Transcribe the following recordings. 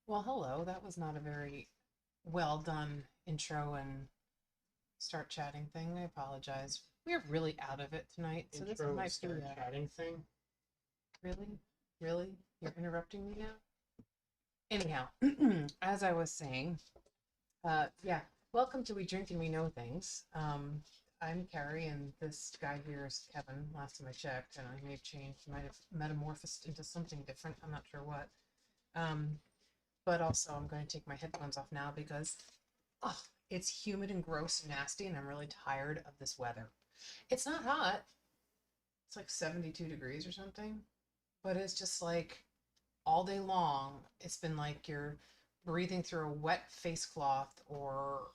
Well, hello. That was not a very well done intro and start chatting thing. I apologize. We're really out of it tonight, so this Intro and might be start chatting thing. really, really. You're interrupting me now. Anyhow, as I was saying, yeah. Welcome to We Drink and We Know Things. I'm Carrie, and this guy here is Kevin. Last time I checked, and I may have changed, might have metamorphosed into something different. I'm not sure what. Um, but also I'm going to take my headphones off now because oh, it's humid and gross and nasty, and I'm really tired of this weather. It's not hot. It's like 72 degrees or something, but it's just like all day long. It's been like you're breathing through a wet face cloth or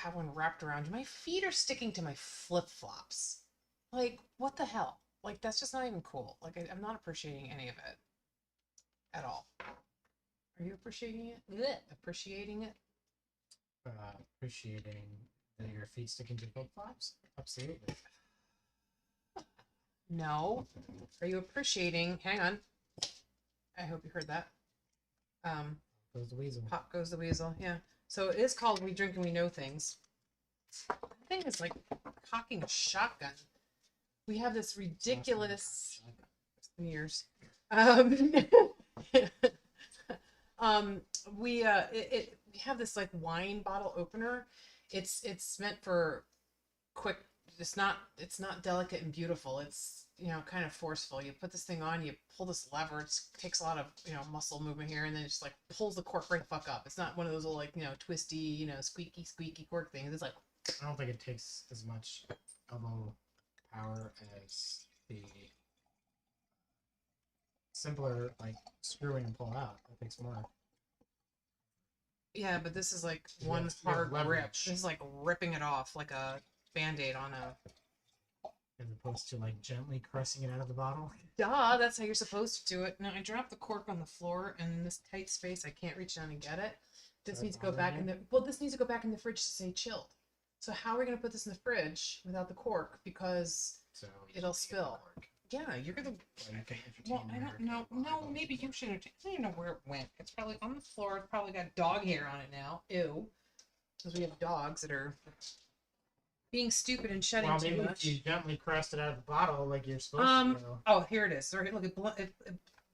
have one wrapped around you. My feet are sticking to my flip flops. Like, what the hell? Like, that's just not even cool. Like, I'm not appreciating any of it at all. Are you appreciating it? Blech. Appreciating it? Appreciating that your feet sticking to flip flops. Absolutely. No. Are you appreciating? Hang on. I hope you heard that. Goes the weasel. Pop goes the weasel. Yeah. So it is called We Drink and We Know Things. The thing is like cocking a shotgun. We have this ridiculous years. Um, um, we we have this like wine bottle opener. It's meant for quick. It's not delicate and beautiful. It's kind of forceful. You put this thing on, you pull this lever. It takes a lot of muscle movement here, and then it just like pulls the cork right the fuck up. It's not one of those little like twisty squeaky cork things. It's like I don't think it takes as much elbow power as the simpler like screw in and pull out. It takes more. yeah, but this is like You one have- you have hard grip. leverage. This is like ripping it off like a band-aid on a As opposed to like gently caressing it out of the bottle. duh, that's how you're supposed to do it. Now I dropped the cork on the floor and in this tight space I can't reach down and get it. This Does needs that to go bother back you? in the well, this needs to go back in the fridge to say chilled. So how are we gonna put this in the fridge without the cork? Because So it'll spill. Yeah, you're gonna Well, you can entertain well, I don't American know. No, eyeballs maybe as you well. should have. I don't even know where it went. It's probably on the floor. It's probably got dog hair on it now. Ew. Because we have dogs that are being stupid and shedding Well, too maybe if much. you gently caressed it out of the bottle like you're supposed to. Oh, here it is. Sorry, look,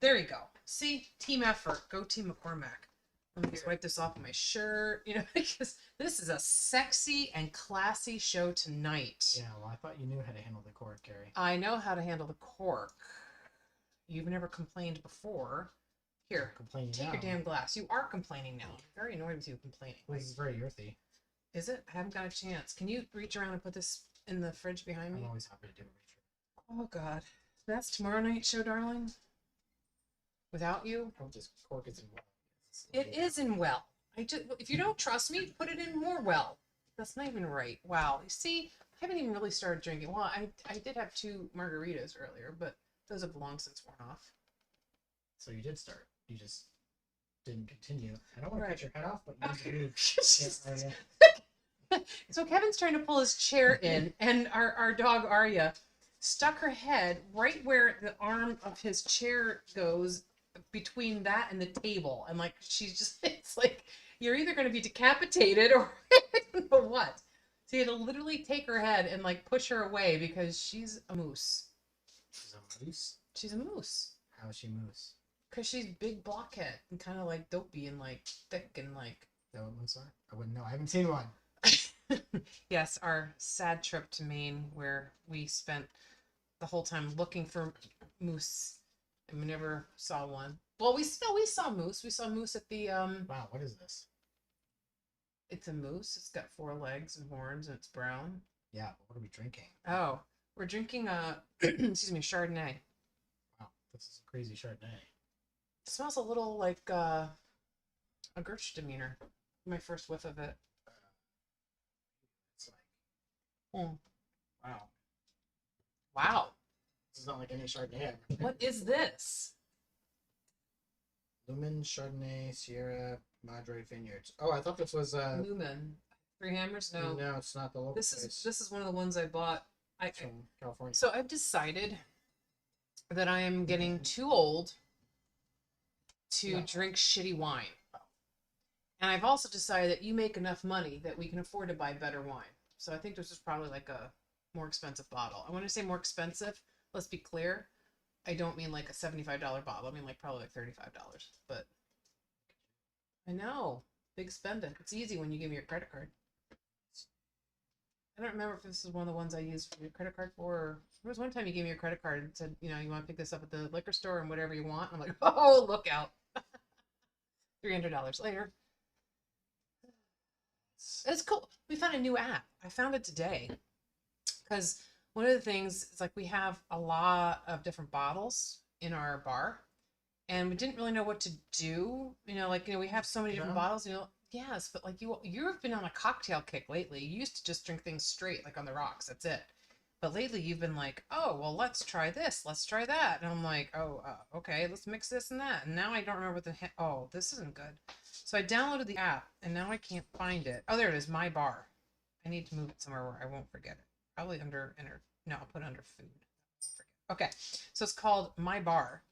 there you go. See, team effort. Go Team McCormack. Let me just wipe this off of my shirt. Because this is a sexy and classy show tonight. Yeah, well, I thought you knew how to handle the cork, Gary. I know how to handle the cork. You've never complained before. Here, Complaining take now. your damn glass. You are complaining now. I'm very annoyed with you complaining. This is very earthy. Is it? I haven't got a chance. Can you reach around and put this in the fridge behind I'm me? always happy to do it. Oh, God. That's tomorrow night's show, darling? Without you? I hope this cork is in well. It is in well. If you don't trust me, put it in more well. That's not even right. Wow. You see, I haven't even really started drinking. Well, I did have 2 margaritas earlier, but those have long since worn off. So you did start. You just didn't continue. I don't want to Right. cut your head off, but you did. So Kevin's trying to pull his chair in, and our dog Arya stuck her head right where the arm of his chair goes between that and the table, and like she's just it's like you're either going to be decapitated or I don't know what. So you had to literally take her head and like push her away because she's a moose. She's a moose. She's a moose How is she moose? because she's big blockhead and kind of like dopey and like thick and like. Is that what moose are? I wouldn't know. I haven't seen one. Yes, our sad trip to Maine where we spent the whole time looking for moose and we never saw one. Well, we saw moose. We saw moose at the Wow, what is this? it's a moose. It's got 4 legs and horns and it's brown. Yeah, but what are we drinking? Oh, we're drinking a excuse me, Chardonnay. Wow, this is a crazy Chardonnay. It smells a little like a Gewürztraminer. My first whiff of it. It's like, Mm. wow, Wow. this is not like any Chardonnay. I've ever What is this? Lumen Chardonnay Sierra Madre Vineyards. Oh, I thought this was Lumen. Three Hammers? No. No, it's not the local This place. is one of the ones I bought. It's from California. So I've decided that I am getting too old to Yeah. drink shitty wine. And I've also decided that you make enough money that we can afford to buy better wine. So I think this is probably like a more expensive bottle. I want to say more expensive. Let's be clear. I don't mean like a $75 bottle. I mean like probably like $35. But I know. Big spending. It's easy when you give me your credit card. I don't remember if this is one of the ones I used for your credit card for. Or there was one time you gave me your credit card and said, you know, you want to pick this up at the liquor store and whatever you want. I'm like, oh, look out. $300 later. It's cool. We found a new app. I found it today because one of the things is like we have a lot of different bottles in our bar and we didn't really know what to do. You know, like, you know, we have so many different bottles, you know. Yes, but like you've been on a cocktail kick lately. You used to just drink things straight, like on the rocks. That's it. But lately you've been like, oh, well, let's try this, let's try that. And I'm like, oh, okay, let's mix this and that. And now I don't remember what oh, this isn't good. So I downloaded the app and now I can't find it. Oh, there it is, My Bar. I need to move it somewhere where I won't forget it. Probably under, no, I'll put it under food. Okay, so it's called My Bar.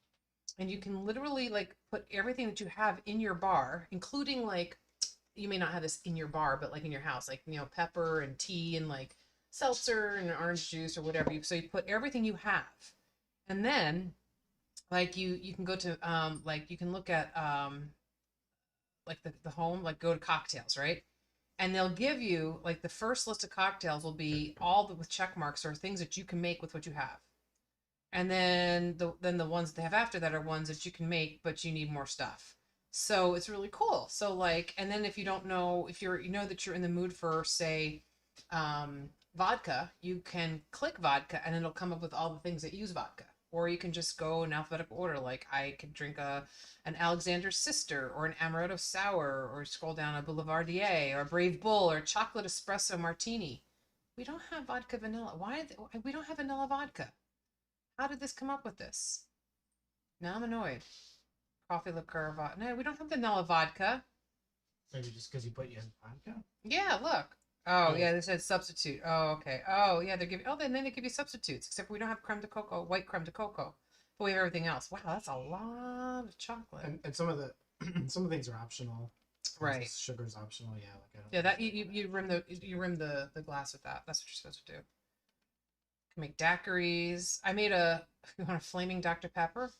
And you can literally like put everything that you have in your bar, including like, you may not have this in your bar, but like in your house, like, you know, pepper and tea and like seltzer and orange juice or whatever. So you put everything you have. And then like you can go to like you can look at like the home, like go to cocktails, right? And they'll give you like the first list of cocktails will be all with check marks or things that you can make with what you have. And then the ones they have after that are ones that you can make, but you need more stuff. So it's really cool. So like, and then if you don't know, if you know that you're in the mood for, say, vodka, you can click vodka and it'll come up with all the things that use vodka. Or you can just go in alphabetical order. Like I could drink an Alexander Sister or an Amaretto Sour, or scroll down a Boulevardier or a Brave Bull or a chocolate espresso martini. We don't have vodka vanilla. We don't have vanilla vodka? How did this come up with this? Now I'm annoyed. Coffee liqueur vodka. No, we don't have vanilla vodka. Maybe just because you put you in vodka. Yeah, look. Oh, yeah, they said substitute. Oh, okay. Oh, yeah, they're giving. Oh, then they give you substitutes. Except we don't have creme de cocoa, white creme de cocoa, but we have everything else. Wow, that's a lot of chocolate. And some of the some of the things are optional. Right. Sugar's optional. Yeah. Like yeah, that you rim the glass with that. That's what you're supposed to do. Can make daiquiris. I made you want a flaming Dr. Pepper?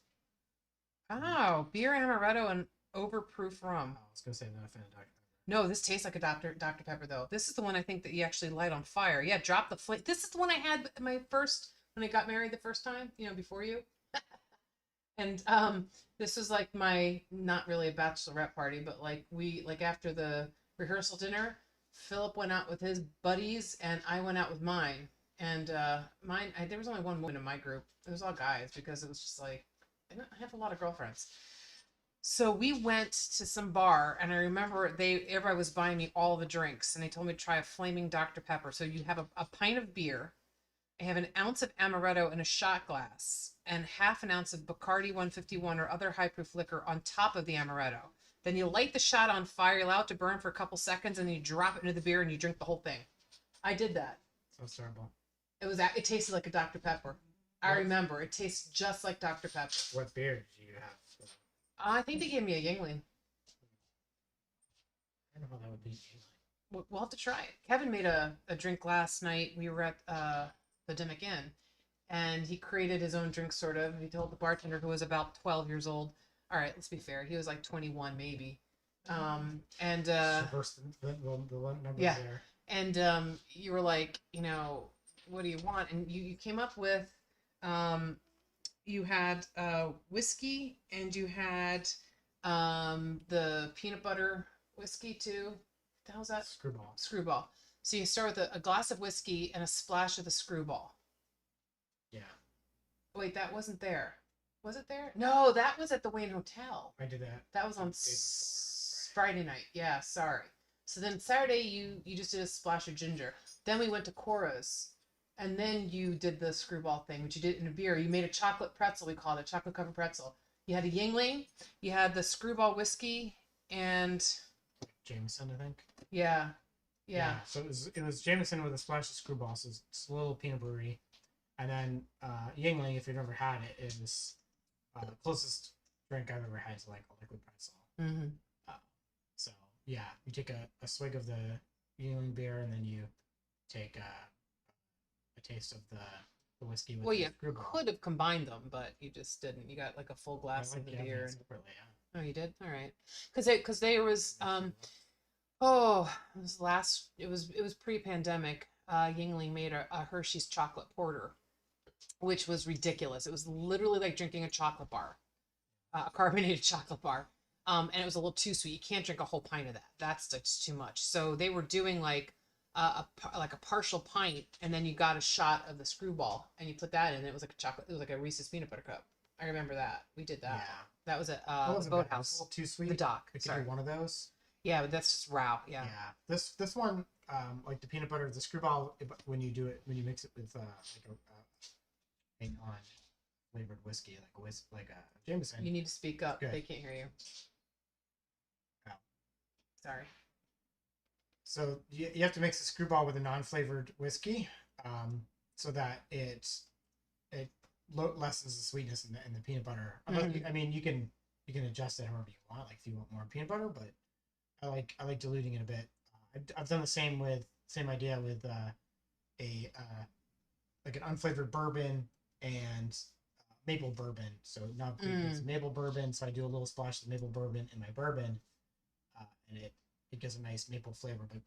Oh, beer amaretto and overproof rum. I was gonna say, not a fan of Dr. Pepper. No, this tastes like a Dr. Pepper though. This is the one I think that you actually light on fire. Yeah, drop the flame. This is the one I had my first when I got married the first time. You know, before you. And this was like my not really a bachelorette party, but like after the rehearsal dinner, Philip went out with his buddies and I went out with mine. And there was only one woman in my group. It was all guys because it was just like I have a lot of girlfriends. So we went to some bar, and I remember everybody was buying me all the drinks, and they told me to try a flaming Dr. Pepper. So you have a pint of beer, I have an ounce of amaretto in a shot glass, and half an ounce of Bacardi 151 or other high proof liquor on top of the amaretto. Then you light the shot on fire, you allow it to burn for a couple seconds, and then you drop it into the beer and you drink the whole thing. I did that. Sounds terrible. It tasted like a Dr. Pepper. I remember it tastes just like Dr. Pepper. What beer did you have? I think they gave me a Yingling. I don't know how that would be Yingling. We'll have to try it. Kevin made a drink last night. We were at the Dimmick Inn, and he created his own drink, sort of. He told the bartender, who was about 12 years old. All right, let's be fair. He was like 21, maybe. And the number yeah. There. And you were like, you know, what do you want? And you came up with, you had whiskey, and you had the peanut butter whiskey too. What the hell's that? Screwball. So you start with a glass of whiskey and a splash of the Screwball. Yeah. Wait, that wasn't there. Was it there? No, that was at the Wayne Hotel. I did that. That was on Friday night. Yeah, sorry. So then Saturday you just did a splash of ginger. Then we went to Cora's. And then you did the Screwball thing, which you did in a beer. You made a chocolate pretzel, we called it, chocolate covered pretzel. You had a Yingling, you had the Screwball whiskey, and Jameson, I think. Yeah. So it was Jameson with a splash of Screwball, so it's a little peanut buttery. And then Yingling, if you've ever had it, is the closest drink I've ever had to like a liquid pretzel. Mm-hmm. So Yeah, you take a swig of the Yingling beer, and then you take a taste of the whiskey with Well, the you screwball. could have combined them, but you just didn't. You got like a full I glass like of the everything beer. separately. Oh, you did? All right. Because there was oh, it was pre-pandemic. Yingling made a Hershey's chocolate porter, which was ridiculous. It was literally like drinking a chocolate bar, a carbonated chocolate bar. And it was a little too sweet. You can't drink a whole pint of that. That's just too much. So they were doing like like a partial pint, and then you got a shot of the screwball, and you put that in. And it was like a chocolate. It was like a Reese's peanut butter cup. I remember that. We did that. Yeah. That was at That the wasn't bad. It was a boathouse. little too sweet. The dock. We could Sorry. do one of those. Yeah, but that's just raw. Yeah. Yeah. This one, like the peanut butter, the screwball, when you do it, when you mix it with like a on flavored whiskey, like a Jameson. You need to speak up. Good. They can't hear you. Oh. Sorry. So you have to mix the screwball with a non-flavored whiskey, so that it lessens the sweetness in the peanut butter. Mhm. I mean, you can adjust it however you want. Like if you want more peanut butter, but I like diluting it a bit. I've done the same idea with a like an unflavored bourbon and maple bourbon. So not it's maple bourbon. So I do a little splash of maple bourbon in my bourbon, and it gives a nice maple flavor. But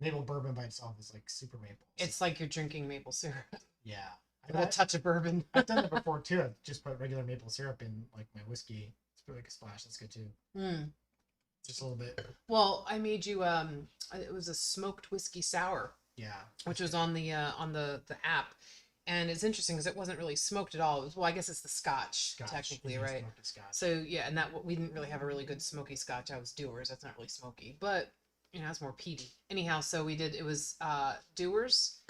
maple bourbon by itself is like super maple. It's like you're drinking maple syrup Yeah. with a touch of bourbon. I've done it before too. I've just put regular maple syrup in like my whiskey. It's put like a splash. That's good too. Just a little bit. Well, I made you it was a smoked whiskey sour. Yeah. Which was on the app. And it's interesting because it wasn't really smoked at all. It was, well, I guess it's the scotch. Technically, Yeah, right? Scotch. So yeah, and that we didn't really have a really good smoky scotch. I was Dewar's. That's not really smoky, but you know, it's more peaty. Anyhow, so we did. It was Dewar's,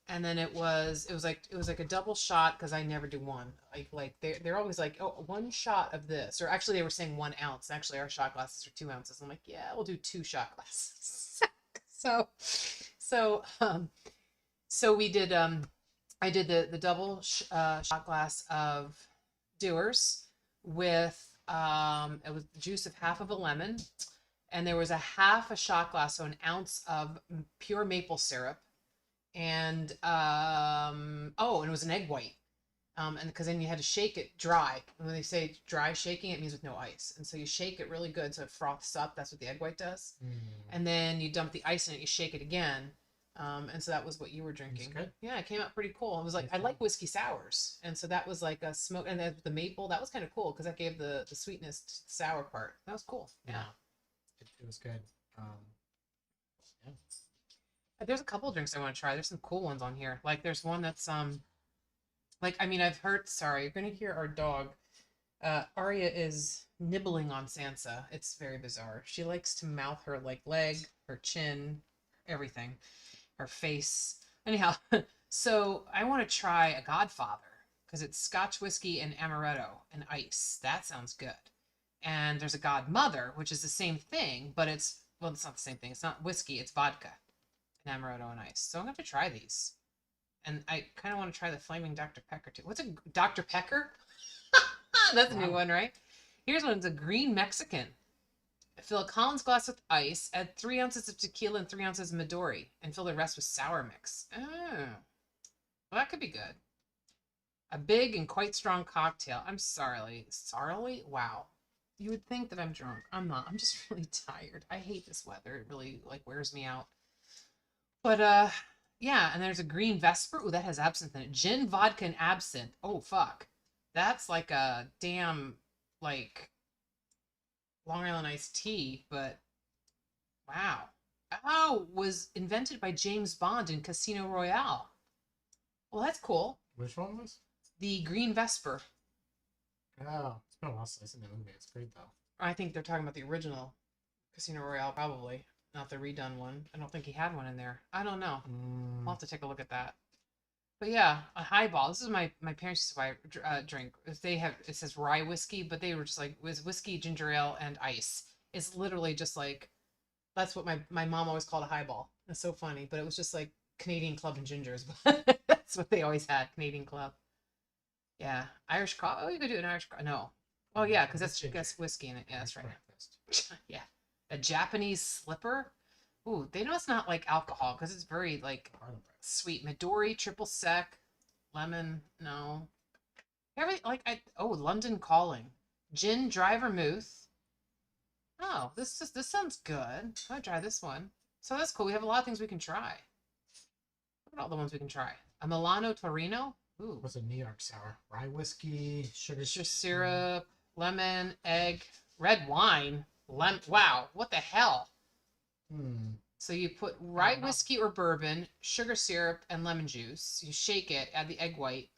and then it was like a double shot because I never do one. Like they're always like, oh, one shot of this, or actually they were saying 1 ounce. Actually, our shot glasses are 2 ounces. I'm like, yeah, we'll do 2 shot glasses. So we did I did the double shot glass of Dewar's with it was the juice of half of a lemon, and there was a half a shot glass, so 1 ounce of pure maple syrup, and and it was an egg white. And because then you had to shake it dry. And when they say dry shaking, it means with no ice. And so you shake it really good so it froths up. That's what the egg white does. And then you dump the ice in it. You shake it again. And so that was what you were drinking. Good. Yeah, it came out pretty cool. It was like I like whiskey sours, and so that was like a smoke. And then the maple, that was kind of cool because that gave the sweetness to the sour part. That was cool. Yeah. It was good. Yeah. There's a couple drinks I want to try. There's some cool ones on here. Like there's one that's like, I mean, I've heard, sorry, you're going to hear our dog. Arya is nibbling on Sansa. It's very bizarre. She likes to mouth her like leg, her chin, everything, her face. Anyhow, so I want to try a Godfather because it's Scotch whiskey and amaretto and ice. That sounds good. And there's a Godmother, which is the same thing, but it's not the same thing. It's not whiskey, it's vodka and amaretto and ice. So I'm going to try these. And I kind of want to try the Flaming Dr. Pecker too. What's a Dr. Pecker? That's a new one, right? Here's one. It's a green Mexican. Fill a Collins glass with ice. Add 3 ounces of tequila and 3 ounces of Midori, and fill the rest with sour mix. Oh, well, that could be good. A big and quite strong cocktail. I'm sorry. Sorry? Wow. You would think that I'm drunk. I'm not. I'm just really tired. I hate this weather. It really like wears me out. But yeah, and there's a green Vesper. Ooh, that has absinthe in it. Gin, vodka, and absinthe. Oh, fuck. That's like a damn, like, Long Island iced tea, but wow. Oh, was invented by James Bond in Casino Royale. Well, that's cool. Which one was? The green Vesper. Oh, it's been a while since I've seen the movie. It's great, though. I think they're talking about the original Casino Royale, probably. Not the redone one. I don't think he had one in there. I don't know. I'll have to take a look at that. But yeah, a highball. This is my parents used to drink. If they have, it says rye whiskey, but they were just like, it was whiskey, ginger ale, and ice. It's literally just like, that's what my mom always called a highball. It's so funny, but it was just like Canadian Club and gingers. That's what they always had, Canadian Club. Yeah, Irish coffee. Oh, you could do an Irish coffee. No. Oh yeah, because that's whiskey in it. Yeah, that's right. Yeah. A Japanese slipper. Ooh, they know it's not like alcohol because it's very like Garlic bread. sweet. Midori triple sec, lemon. No, every like I. Oh, London Calling, gin dry vermouth. Oh, this sounds good. I'll try this one. So that's cool. We have a lot of things we can try. Look at all the ones we can try. A Milano Torino. Ooh, What's a New York sour? Rye whiskey, sugar syrup, lemon, egg, red wine. Wow, what the hell? Hmm. So you put rye whiskey or bourbon, sugar syrup, and lemon juice. You shake it, add the egg white.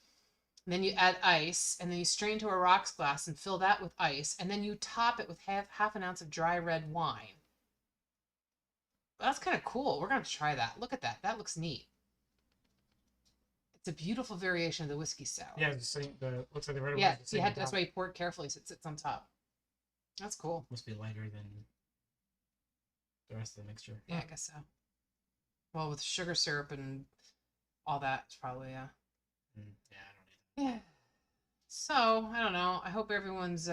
And then you add ice, and then you strain to a rocks glass and fill that with ice. And then you top it with half an ounce of dry red wine. That's kind of cool. We're going to try that. Look at that. That looks neat. It's a beautiful variation of the whiskey sour. Yeah, just saying the looks like the red Yeah, one. you had, that's why you pour it carefully so it sits on top. That's cool. Must be lighter than the rest of the mixture. Yeah, I guess so. Well, with sugar syrup and all that, it's probably, yeah. Yeah, I don't need Yeah. So, I don't know. I hope everyone's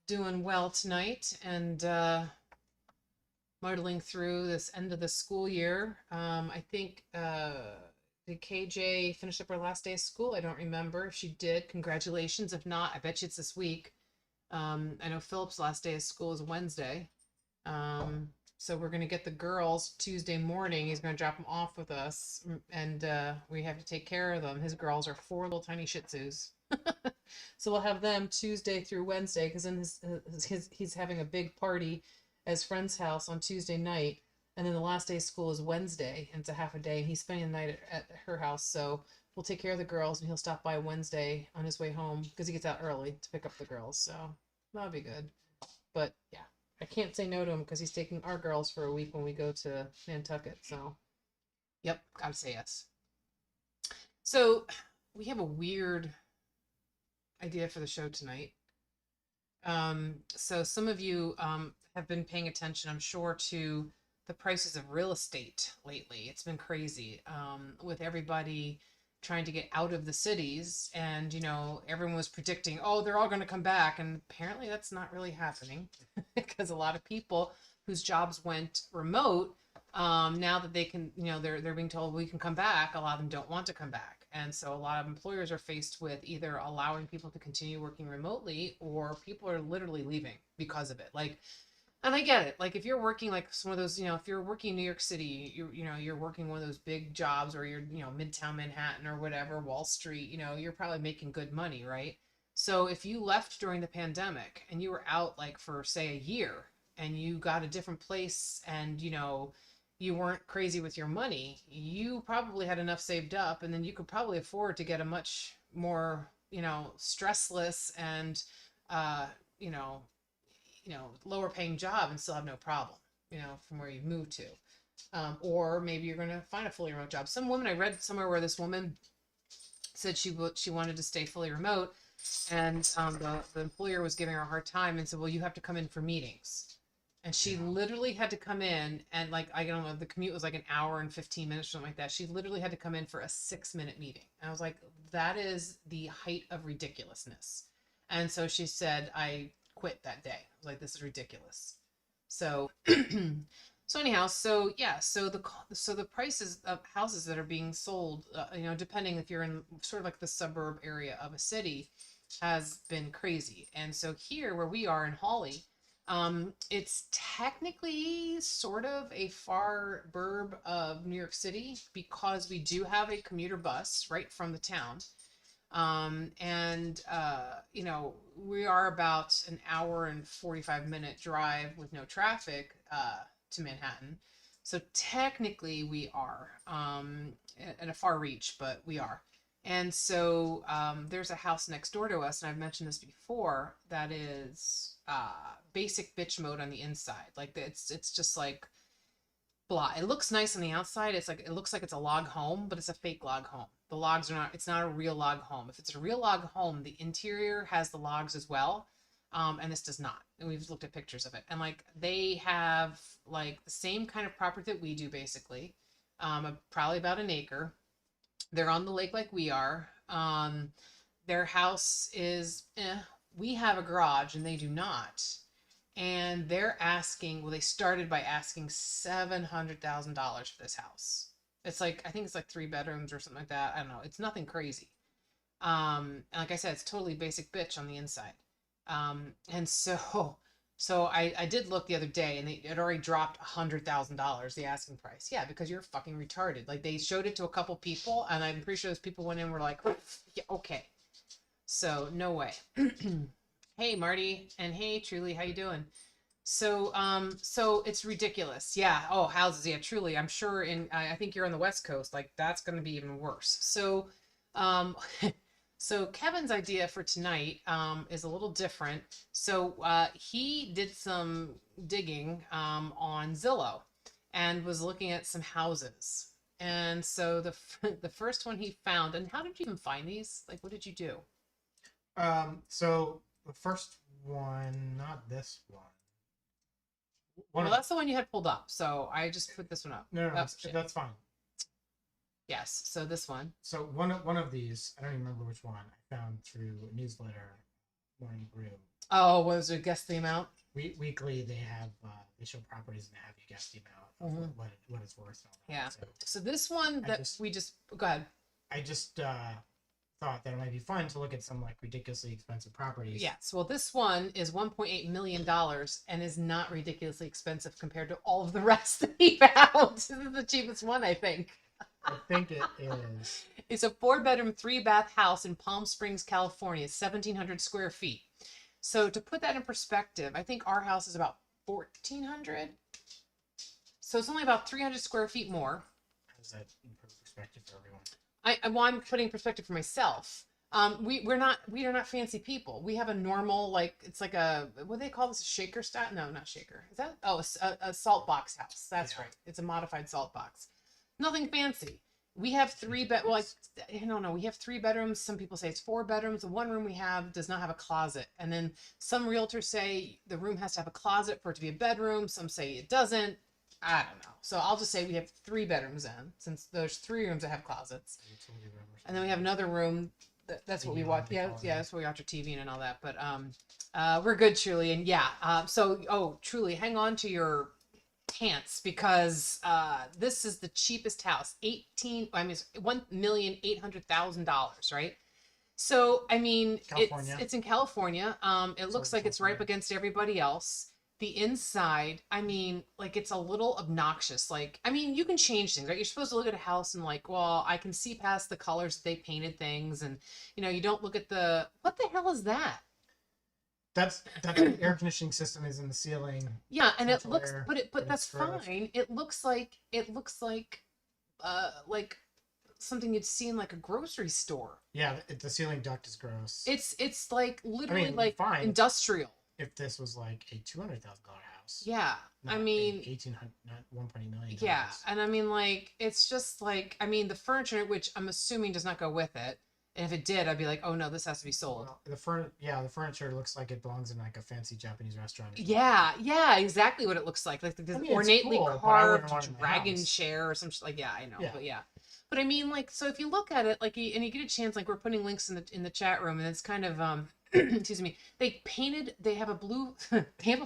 doing well tonight and muddling through this end of the school year. I think did KJ finish up her last day of school? I don't remember. If she did, congratulations. If not, I bet you it's this week. I know Philip's last day of school is Wednesday. So we're going to get the girls Tuesday morning. He's going to drop them off with us, and we have to take care of them. His girls are 4 little tiny Shih Tzus. So we'll have them Tuesday through Wednesday because then he's having a big party at his friend's house on Tuesday night, and then the last day of school is Wednesday, and it's a half a day, and he's spending the night at her house. So we'll take care of the girls, and he'll stop by Wednesday on his way home because he gets out early to pick up the girls. So that'll be good. But yeah, I can't say no to him because he's taking our girls for a week when we go to Nantucket. So, yep, gotta say yes. So we have a weird idea for the show tonight. So some of you have been paying attention, I'm sure, to the prices of real estate lately. It's been crazy with everybody trying to get out of the cities, and everyone was predicting, oh, they're all going to come back, and apparently that's not really happening because a lot of people whose jobs went remote, now that they can, they're being told we can come back, a lot of them don't want to come back. And so a lot of employers are faced with either allowing people to continue working remotely, or people are literally leaving because of it. Like, and I get it. Like if you're working like some of those, if you're working in New York City, you're working one of those big jobs, or you're, Midtown Manhattan or whatever, Wall Street, you're probably making good money, right? So if you left during the pandemic and you were out like for say a year and you got a different place, and you weren't crazy with your money, you probably had enough saved up, and then you could probably afford to get a much more, stressless and, uh, you know, lower paying job and still have no problem, from where you've moved to. Or maybe you're going to find a fully remote job. Some woman, I read somewhere where this woman said she wanted to stay fully remote, and the employer was giving her a hard time and said, well, you have to come in for meetings. And she literally had to come in, and like, I don't know, the commute was like an hour and 15 minutes or something like that. She literally had to come in for a 6-minute meeting. And I was like, that is the height of ridiculousness. And so she said, I quit that day. I was like, this is ridiculous. So, so anyhow, so yeah, so the prices of houses that are being sold, depending if you're in sort of like the suburb area of a city, has been crazy. And so here where we are in Hawley, it's technically sort of a far burb of New York City because we do have a commuter bus right from the town. And we are about an hour and 45-minute drive with no traffic to Manhattan. So technically we are at a far reach, but we are. And so there's a house next door to us, and I've mentioned this before, that is basic bitch mode on the inside. Like it's just like blah. It looks nice on the outside. It looks like it's a log home, but it's a fake log home. The logs are not, it's not a real log home. If it's a real log home, the interior has the logs as well. And this does not. And we've looked at pictures of it. And like they have like the same kind of property that we do basically. Probably about an acre. They're on the lake like we are. Their house is, we have a garage and they do not. and they're asking. Well, they started by asking $700,000 for this house. It's like I think it's like 3 bedrooms or something like that. I don't know. It's nothing crazy. And like I said, it's totally basic bitch on the inside. And so so I did look the other day, and it already dropped $100,000 the asking price. Yeah, because you're fucking retarded. Like they showed it to a couple people, and I'm pretty sure those people went in and were like, yeah, okay. So no way. Hey Marty, and hey Truly, how you doing? So it's ridiculous. Yeah. Oh, houses. Yeah, truly. I'm sure I think you're on the West Coast. Like that's going to be even worse. Um, so Kevin's idea for tonight is a little different. So he did some digging on Zillow and was looking at some houses. And so the first one he found, and how did you even find these? Like, what did you do? So the first one, not this one. Well, that's the one you had pulled up. So I just put this one up. No, Oh, that's fine. yes. So this one. So one of these, I don't even remember which one, I found through a newsletter, Morning Brew. Oh, was it guess the amount? Weekly, they have they show properties and they have you guess the amount of what it's worth. And all that. Yeah. So this one we just go ahead. I just thought that it might be fun to look at some like ridiculously expensive properties. Yes. Well, this one is $1.8 million and is not ridiculously expensive compared to all of the rest that he found. This is the cheapest one, I think. I think it is. It's a 4-bedroom, 3-bath house in Palm Springs, California, 1,700 square feet. So to put that in perspective, I think our house is about 1,400. So it's only about 300 square feet more. How does that in perspective for everyone? Well, I'm putting perspective for myself. We are not fancy people. We have a normal, like, it's like what do they call this, a shaker style? No, not shaker. Is that, a salt box house. That's right. It's a modified salt box. Nothing fancy. We have I don't know. We have 3 bedrooms. Some people say it's 4 bedrooms. The one room we have does not have a closet. And then some realtors say the room has to have a closet for it to be a bedroom. Some say it doesn't. I don't know. So I'll just say we have 3 bedrooms in, since there's 3 rooms that have closets. And then we have another room. That's what we watch. Yeah, that's what we watch our TV and all that. But we're good, Truly. And yeah. Truly, hang on to your pants, because this is the cheapest house. $1,800,000, right? So I mean, it's in California. It looks like it's right up against everybody else. The inside, I mean, like, it's a little obnoxious. Like, I mean, you can change things, right? You're supposed to look at a house and like, well, I can see past the colors that they painted things, and you don't look at what the hell is that? That's the air conditioning system is in the ceiling. Yeah, and it looks, but that's fine. It looks like like something you'd see in like a grocery store. Yeah, the ceiling duct is gross. It's like literally like fine industrial. If this was like a $200,000 house. Yeah, I mean, 1.8 million. Yeah, and I mean, like, it's just like, I mean, the furniture, which I'm assuming does not go with it. And if it did, I'd be like, oh no, this has to be sold. Well, the furniture looks like it belongs in like a fancy Japanese restaurant. Yeah, exactly what it looks like. Like this ornately carved dragon chair or some like, yeah, I know, yeah. But yeah. But I mean, like, so if you look at it, like, and you get a chance, like, we're putting links in the chat room, and it's kind of excuse me. They have a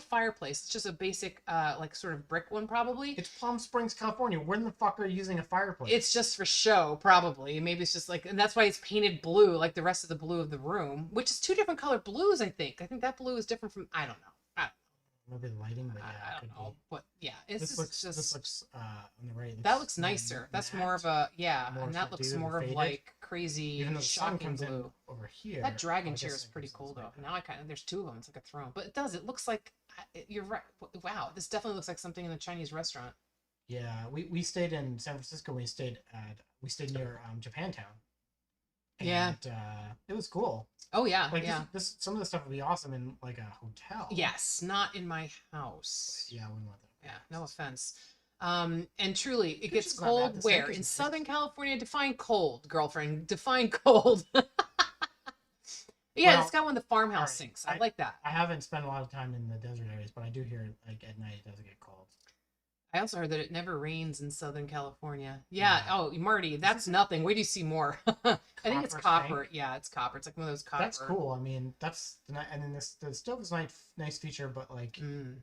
fireplace. It's just a basic like sort of brick one, probably. It's Palm Springs, California. When the fuck are you using a fireplace? It's just for show, probably. Maybe it's just like, and that's why it's painted blue, like the rest of the blue of the room, which is 2 different colored blues, I think. I think that blue is different from, I don't know. Maybe the lighting, but yeah, I don't know. But yeah, this looks on the right. That looks nicer. That's more of a and that looks more of like crazy, even though the sun comes blue. In over here. That dragon chair is pretty cool though. Now there's 2 of them. It's like a throne, but it looks like you're right. Wow, this definitely looks like something in a Chinese restaurant. Yeah, we stayed in San Francisco. We stayed near Japantown. And, it was cool. Oh yeah, like this some of the stuff would be awesome in like a hotel. Yes, not in my house. Yeah, I wouldn't want that. Yeah, no offense. And truly, it gets cold where? In Southern California? Define cold, girlfriend. Define cold. Yeah, it's got one of the farmhouse sinks. I like that. I haven't spent a lot of time in the desert areas, but I do hear like at night it does get cold. I also heard that it never rains in Southern California. Yeah. Yeah. Oh, Marty, that's this nothing. Wait do you see more? I think it's Copper copper. sink. Yeah, it's copper. It's like one of those That's copper. cool. I mean, and then this the stove is nice feature, but like, Mm.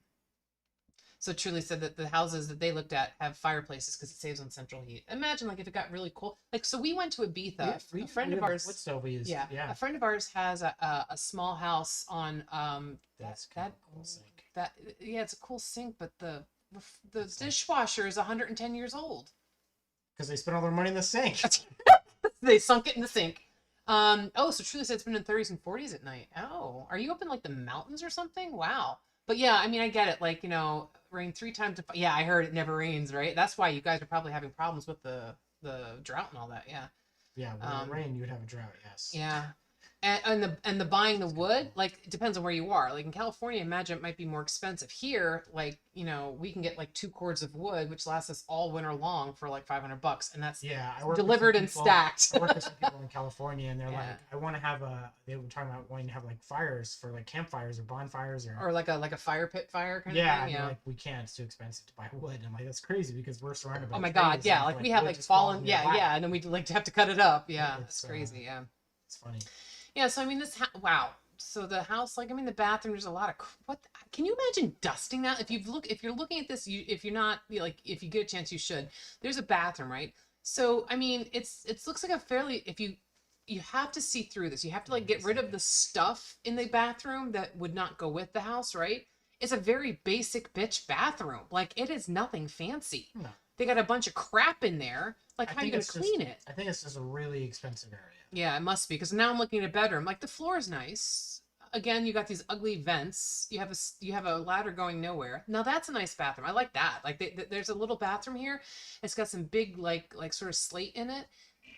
So Truly said that the houses that they looked at have fireplaces because it saves on central heat. Imagine like if it got really cold. Like so we went to Ibiza. A friend we of have a wood ours, stove we use. yeah, Yeah, a friend of ours has a small house on that's kind that of a cool sink. that yeah, it's a cool sink, but the It's like dishwasher is 110 years old. because they spent all their money in the sink. They sunk it in the sink. Oh, so Truly said it's been in 30s and 40s at night. Oh, are you up in like the mountains or something? Wow. But yeah, I mean, I get it. Like, rain 3 times. Yeah, I heard it never rains, right? That's why you guys are probably having problems with the drought and all that. Yeah. Yeah, when it rained, you would have a drought. Yes. Yeah. And the buying the wood, like it depends on where you are. Like in California, imagine it might be more expensive. Here, like, we can get like 2 cords of wood, which lasts us all winter long for like $500, and that's Yeah, I work delivered and stacked. I work with some people in California, and they're Yeah. like, I want to have they were talking about wanting to have like fires for like campfires or bonfires Or like a fire pit fire kind yeah, of thing. and Yeah. like we can't. It's too expensive to buy wood. And I'm like, that's crazy because we're surrounded by. Oh my trees, God, yeah, and, like we have wood like just falls fallen, in your yeah, lap. yeah, and then we like have to cut it up. Yeah, It's it's crazy. Yeah, it's funny. yeah. So I mean, wow. So the house, like I mean, the bathroom. There's a lot of what? Can you imagine dusting that? If you're looking at this, if you're not like, if you get a chance, you should. There's a bathroom, right? So I mean, it looks like a fairly you have to see through this. You have to like get rid of the stuff in the bathroom that would not go with the house, right? It's a very basic bitch bathroom. Like it is nothing fancy. No. They got a bunch of crap in there. Like how are you gonna clean it? I think it's just a really expensive area. Yeah, it must be because now I'm looking at a bedroom. Like the floor is nice. Again, you got these ugly vents. You have a ladder going nowhere. Now that's a nice bathroom. I like that. Like there's a little bathroom here. It's got some big like sort of slate in it.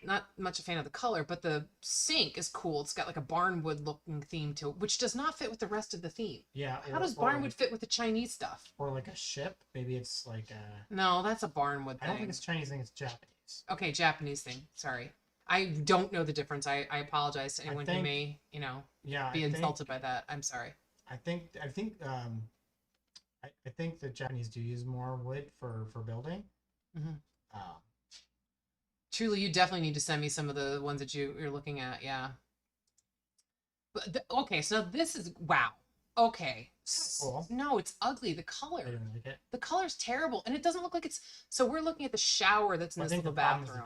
Not much a fan of the color, but the sink is cool. It's got like a barnwood looking theme to it, which does not fit with the rest of the theme. Yeah. How does barnwood fit with the Chinese stuff? Or like a ship? Maybe it's like a. No, that's a barnwood thing. I don't think it's Chinese. I think it's Japanese. Okay, Japanese thing. Sorry. I don't know the difference. I apologize to anyone who may, be insulted by that. I'm sorry. I think I think the Japanese do use more wood for building. Mm-hmm. Truly, you definitely need to send me some of the ones that you're looking at. Yeah. But okay, so this is wow. Okay. Cool. No, it's ugly. The color. I didn't like it. The color's terrible, and it doesn't look like it's. So we're looking at the shower that's in this little bathroom.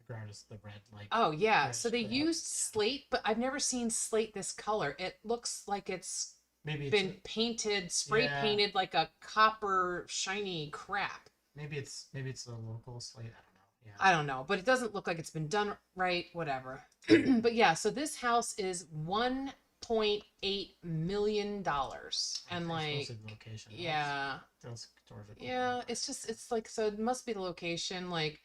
The ground is the red, like. Oh yeah, so they grout. used slate, but I've never seen slate this color. It looks like it's Maybe been painted, spray painted like a copper shiny crap. Maybe it's the local slate. I don't know. Yeah. I don't know, but it doesn't look like it's been done right. Whatever. But yeah, so this house is $1.8 million, and like, location, yeah, those doors are cool. yeah, it's like, so it must be the location. Like,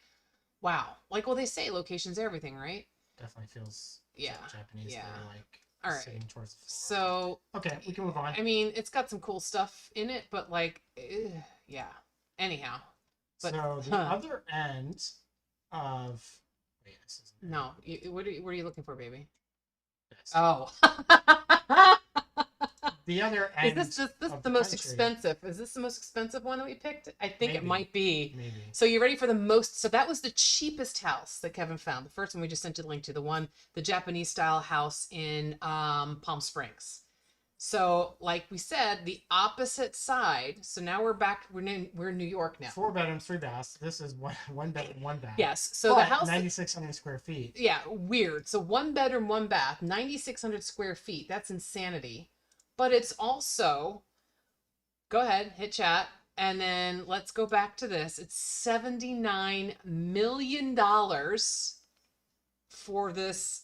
wow, like, well, they say location's everything, right? Definitely feels Japanese. Yeah. They're like all right. sitting towards the floor. So okay, we can move on. I mean, it's got some cool stuff in it, but like, yeah. Anyhow, but so the other end of this isn't no, what are you looking for, baby? this. Oh. The other end. Is this the most expensive? Is this the most expensive one that we picked? I think it might be. Maybe. So you ready for the most? So that was the cheapest house that Kevin found. The first one we just sent you the link to, the Japanese style house in Palm Springs. So like we said, the opposite side. So now we're back. We're in New York now. 4 bedrooms, 3 baths. This is one bedroom, 1 bath. Yes. So the house 9,600 square feet. Yeah, weird. So 1 bedroom, 1 bath, 9,600 square feet. That's insanity. But it's also, go ahead, hit chat, and then let's go back to this. It's $79 million for this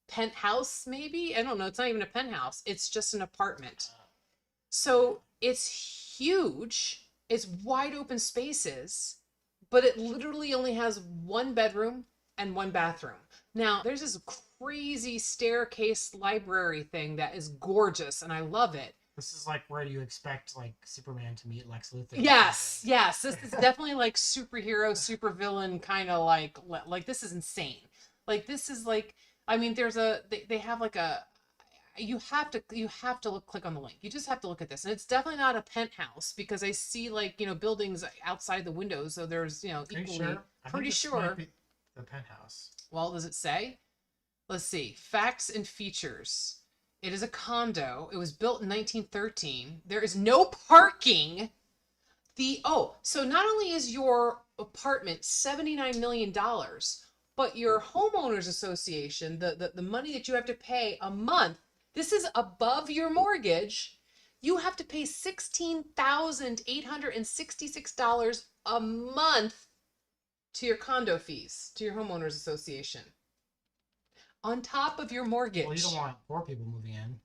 penthouse, maybe? I don't know. It's not even a penthouse. It's just an apartment. So it's huge. It's wide open spaces, but it literally only has 1 bedroom and 1 bathroom. Now, there's this crazy staircase library thing that is gorgeous, and I love it. This is like where you expect like Superman to meet Lex Luthor. Yes. This is definitely like superhero, supervillain kind of like this is insane. Like this is like, I mean, they have like you have to click on the link. You just have to look at this, and it's definitely not a penthouse because I see like buildings outside the windows. So there's Are you equally sure? I think pretty this sure. might be the penthouse. Well, does it say? Let's see. Facts and features. It is a condo. It was built in 1913. There is no parking. So not only is your apartment $79 million, but your homeowners association, the money that you have to pay a month, this is above your mortgage. You have to pay $16,866 a month to your condo fees, to your homeowners association. On top of your mortgage. Well, you don't want poor people moving in.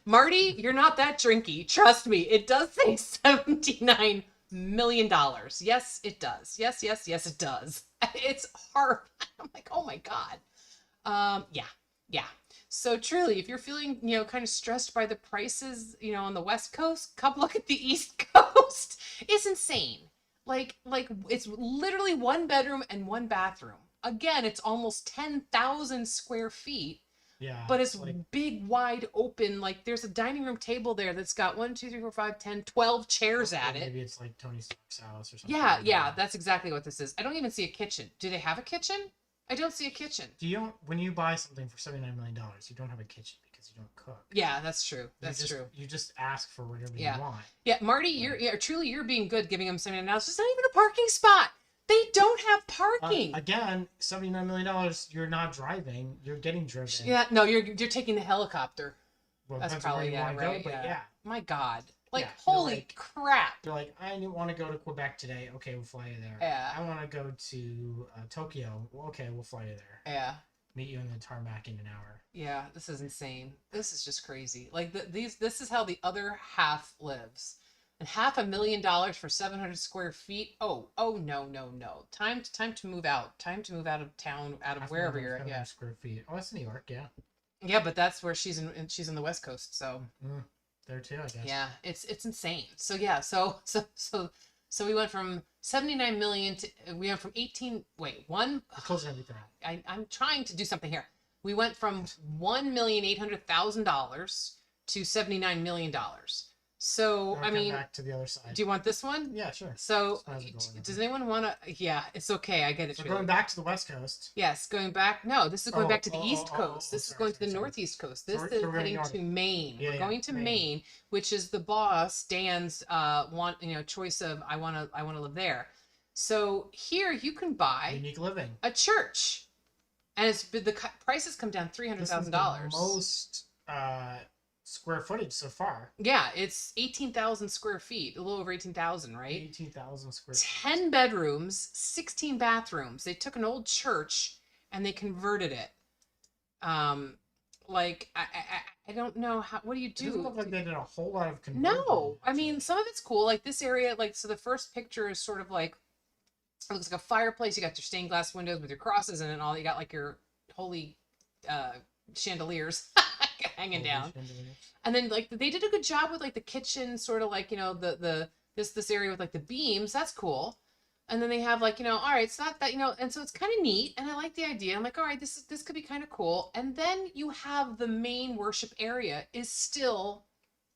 Marty, you're not that drinky. Trust me, it does say $79 million. Yes, it does. Yes, it does. It's hard. I'm like, oh my God. Yeah. So truly, if you're feeling, kind of stressed by the prices, on the West Coast, come look at the East Coast. It's insane. Like it's literally 1 bedroom and 1 bathroom. Again, it's almost 10,000 square feet. Yeah. But it's like big, wide open. Like there's a dining room table there that's got 1, 2, 3, 4, 5, 10, 12 chairs at it. Maybe it's like Tony Stark's house or something. Yeah, that's exactly what this is. I don't even see a kitchen. Do they have a kitchen? I don't see a kitchen. When you buy something for $79 million, you don't have a kitchen because you don't cook. Yeah, that's true. That's true. You just ask for whatever you want. Yeah, Marty, you're being good giving them $79. It's not even a parking spot. They don't have parking. Again, $79 million. You're not driving. You're getting driven. Yeah, no, you're taking the helicopter. Well, that's probably right. Go, yeah. My God. Holy crap. You're like, I want to go to Quebec today. Okay, we'll fly you there. Yeah. I want to go to Tokyo. Well, okay, we'll fly you there. Yeah. Meet you in the tarmac in an hour. Yeah, this is insane. This is just crazy. Like this is how the other half lives. And $500,000 for 700 square feet. Oh no. Time to move out. Time to move out of town, out of wherever you're at. Yeah. Square feet. Oh, that's New York. Yeah. Yeah, but that's where she's in the West Coast. So. There too, I guess. Yeah, it's insane. So yeah, so we went from 79 million to we went from 18. Wait, one. Close everything. I'm trying to do something here. We went from $1,800,000 to $79 million. So I mean, back to the other side. Do you want this one? Yeah, sure. So does anyone want to? Yeah, it's okay. I get it. So going back to the West Coast. Yes, going back. No, this is going back to the East Coast. This is going to the Northeast Coast. This is heading to Maine. We're going to Maine, which is the boss Dan's choice of I want to live there. So here you can buy unique living, a church, and the prices come down $300,000. Most square footage so far. Yeah, it's 18,000 square feet, a little over 18,000, right? 18,000 square feet. 10 bedrooms, 16 bathrooms. They took an old church and they converted it. I don't know how. What do you do? It doesn't look like they did a whole lot of conversion. No, I mean some of it's cool. Like this area, so the first picture is sort of like it looks like a fireplace. You got your stained glass windows with your crosses in it and all. You got like your holy chandeliers hanging down. And then like they did a good job with like the kitchen, sort of like this area with like the beams. That's cool. And then they have like all right, it's not that and so it's kind of neat. And I like the idea. I'm like, all right, this could be kind of cool. And then you have the main worship area is still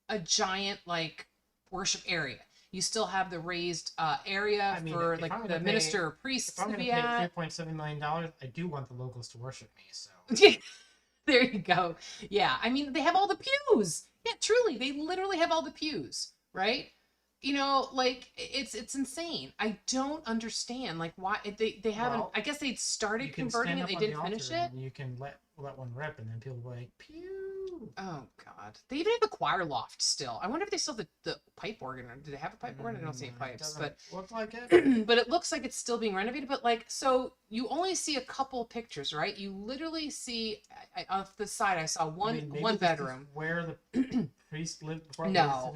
a giant like worship area. You still have the raised area for like the minister or priest to be at. If I'm going to pay $3.7 million, I do want the locals to worship me. So. There you go. Yeah, I mean they have all the pews. Yeah, truly, they literally have all the pews, right? Like it's insane. I don't understand like why they haven't. Well, I guess they started converting it. They didn't finish it. You can let one rip, and then people will be like, pew. Oh God, they even have the choir loft still. I wonder if they still have the pipe organ. Or do they have a pipe organ? I don't see any pipes, but look like it. But it looks like it's still being renovated. But like, so you only see a couple pictures, right? You literally see off the side. I saw one bedroom where the priest lived before. No.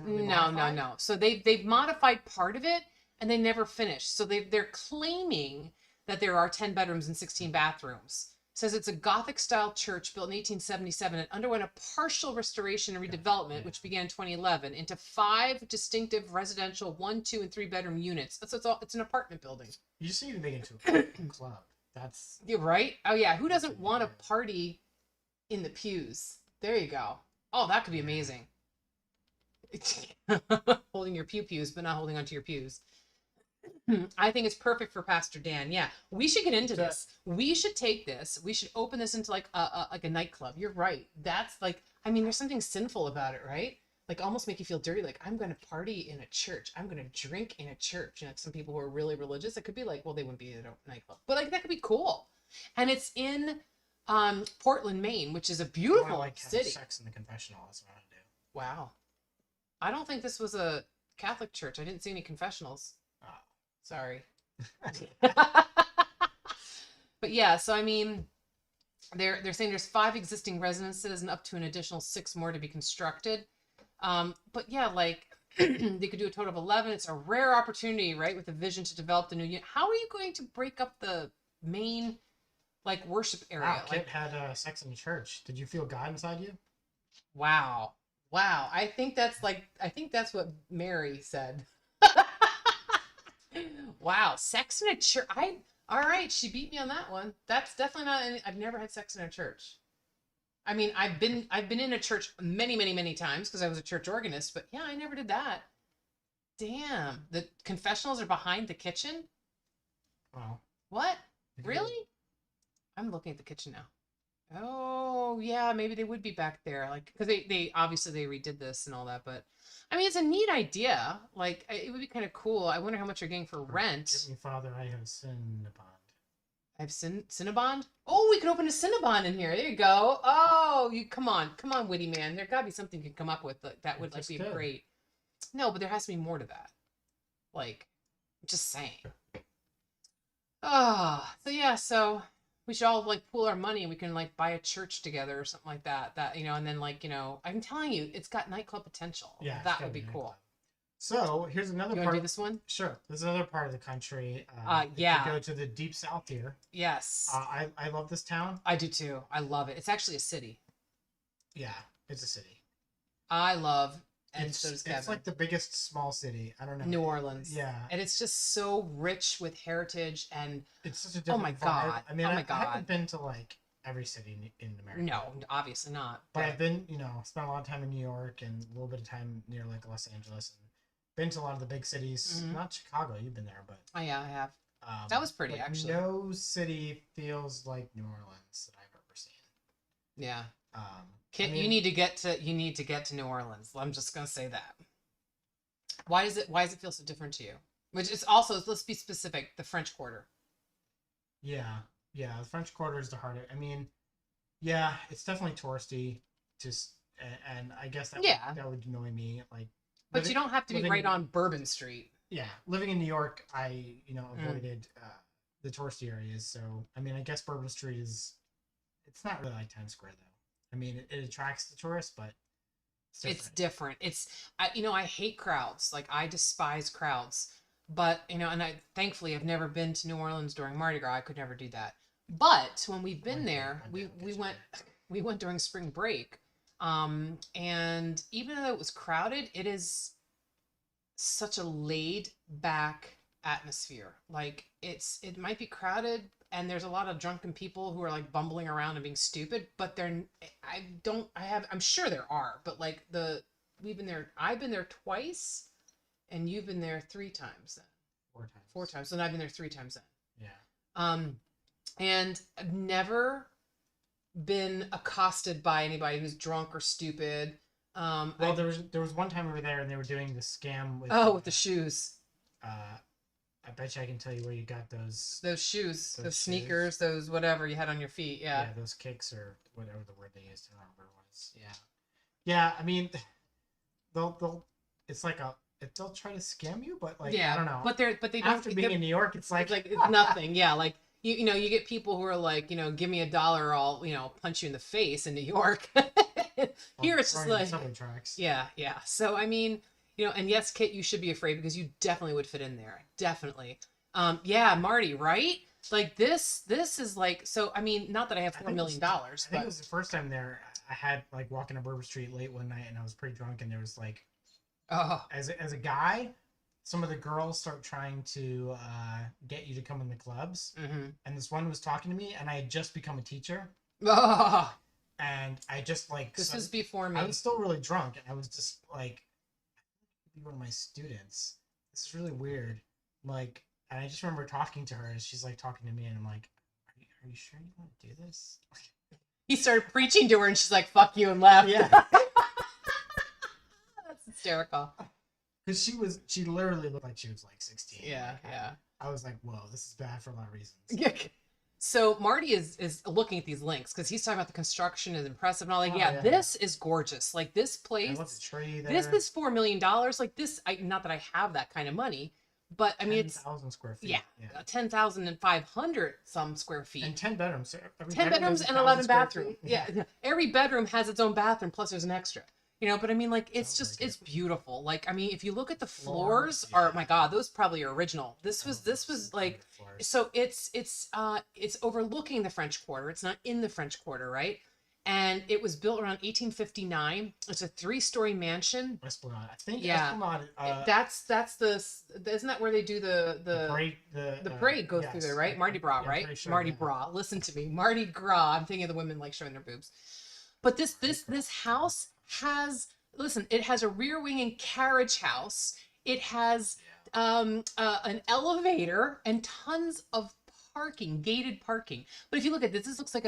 So they've modified part of it, and they never finished. So they're claiming that there are 10 bedrooms and 16 bathrooms. Says it's a Gothic-style church built in 1877 and underwent a partial restoration and redevelopment, which began in 2011, into 5 distinctive residential 1, 2, and 3 bedroom units. So it's an apartment building. You just need to make it into a club. You're right. Oh yeah, who doesn't want to party in the pews? There you go. Oh, that could be amazing. Holding your pews, but not holding onto your pews. I think it's perfect for Pastor Dan. Yeah, we should get into this. We should take this. We should open this into like a nightclub. You're right. That's like, I mean, there's something sinful about it, right? Like almost make you feel dirty. Like I'm going to party in a church. I'm going to drink in a church. You know, some people who are really religious, it could be like, well, they wouldn't be in a nightclub, but like that could be cool. And it's in Portland, Maine, which is a beautiful like city. Sex in the confessional. That's what I do. Wow. I don't think this was a Catholic church. I didn't see any confessionals. Oh. Sorry. But yeah, so I mean, they're saying there's 5 existing residences and up to an additional 6 more to be constructed. But yeah, like they could do a total of 11. It's a rare opportunity, right, with a vision to develop the new unit. How are you going to break up the main like worship area? Wow, like Kit had sex in the church. Did you feel God inside you? wow. Wow. I think that's what Mary said. Wow, sex in a church. All right, she beat me on that one. That's definitely not. I've never had sex in a church. I mean, I've been in a church many, many, many times because I was a church organist, but yeah, I never did that. Damn, the confessionals are behind the kitchen. Wow. What? Really? I'm looking at the kitchen now. Oh yeah, maybe they would be back there, like because they obviously they redid this and all that, but I mean it's a neat idea. Like it would be kind of cool. I wonder how much you're getting for rent. Give me, Father, I have sinned upon. I have Cinnabon. Oh, we could open a Cinnabon in here. There you go. Oh, you come on, witty man. There gotta be something you can come up with that would like be great. No, but there has to be more to that. Like, just saying. Oh, so yeah, so we should all like pool our money and we can like buy a church together or something like that. That, you know, and then like, you know, I'm telling you, it's got nightclub potential. Yeah, that would be cool. So here's another You part. want to do this one? Sure. There's another part of the country. Yeah. If you go to the deep south here. Yes. I love this town. I do too. I love it. It's actually a city. Yeah, it's a city. I love. And it's, so does Kevin. It's like the biggest small city. I don't know. New Orleans. Yeah. And it's just so rich with heritage and. It's such a different. Oh my vibe. God. I mean, oh my I haven't been to like every city in America. No, obviously not. But I've been, you know, spent a lot of time in New York and a little bit of time near like Los Angeles and been to a lot of the big cities. Mm-hmm. Not Chicago. You've been there, but. Oh yeah, I have. That was pretty actually. No city feels like New Orleans that I've ever seen. Yeah. Kit, I mean, you need to get to New Orleans. I'm just gonna say that. Why does it feel so different to you? Which is also, let's be specific, the French Quarter. Yeah, the French Quarter is the hardest. I mean, yeah, it's definitely touristy. And I guess that would annoy me. Like, but you don't have to be right on Bourbon Street. Yeah, living in New York, I avoided the touristy areas. So I mean, I guess Bourbon Street it's not really like Times Square though. I mean, it attracts the tourists, but it's different. I hate crowds. Like I despise crowds. But and I thankfully have never been to New Orleans during Mardi Gras. I could never do that. But when we've been there, we went during spring break. And even though it was crowded, it is such a laid back atmosphere. Like it might be crowded and there's a lot of drunken people who are like bumbling around and being stupid, but I'm sure there are, but like I've been there twice and you've been there 3 times then. 4 times. And I've been there 3 times then. Yeah. And I've never been accosted by anybody who's drunk or stupid. Well, there was one time we were there and they were doing the scam with with the shoes. I bet you I can tell you where you got those shoes, those sneakers, those whatever you had on your feet. Yeah, those kicks or whatever the word they used. I don't remember what it was. Yeah. I mean, they'll try to scam you, but like I don't know. But they don't. After being in New York, it's like it's nothing. Yeah, like you get people who are like, give me $1 or I'll punch you in the face in New York. Here it's just like subway tracks. Yeah. So I mean, and yes, Kit, you should be afraid because you definitely would fit in there. Definitely. Yeah, Marty, right? Like this is like, so I mean, not that I have $4 million, but I think it was the first time there. I had like walking to Bourbon Street late one night and I was pretty drunk and there was like, as a guy, some of the girls start trying to get you to come in the clubs, and this one was talking to me and I had just become a teacher. and I just like This was before me. I was still really drunk, and I was just like, be one of my students. This is really weird. Like, and I just remember talking to her, and she's like talking to me, and I'm like, are you sure you want to do this? He started preaching to her, and she's like, "Fuck you," and left. Yeah. That's hysterical. Because she literally looked like she was like 16. Yeah, Like, yeah. I was like, whoa, this is bad for a lot of reasons. Yeah. So Marty is looking at these links because he's talking about the construction is impressive and all. Like, yeah, this is gorgeous. Like this place, what's the tree there? this $4 million. Like this, not that I have that kind of money, but I mean, it's 10,000 square feet. Yeah, 10,500 some square feet. And 10 bedrooms. So 10 bedrooms and 11 bathrooms. Yeah, every bedroom has its own bathroom. Plus, there's an extra. You know, but I mean, like, it's just, it's beautiful. Like, I mean, if you look at the floors, are, my God, those probably are original. This was like, so it's overlooking the French Quarter. It's not in the French Quarter, right? And it was built around 1859. It's a 3-story mansion. Esplanade, I think. Yeah, Esplanade, that's the, isn't that where they do the parade? The parade goes through there, right? Mardi Gras, right? Sure, Mardi Gras. Listen to me, Mardi Gras. I'm thinking of the women like showing their boobs. But this house has, listen, it has a rear wing and carriage house. It has an elevator and tons of parking, gated parking. But if you look at this looks like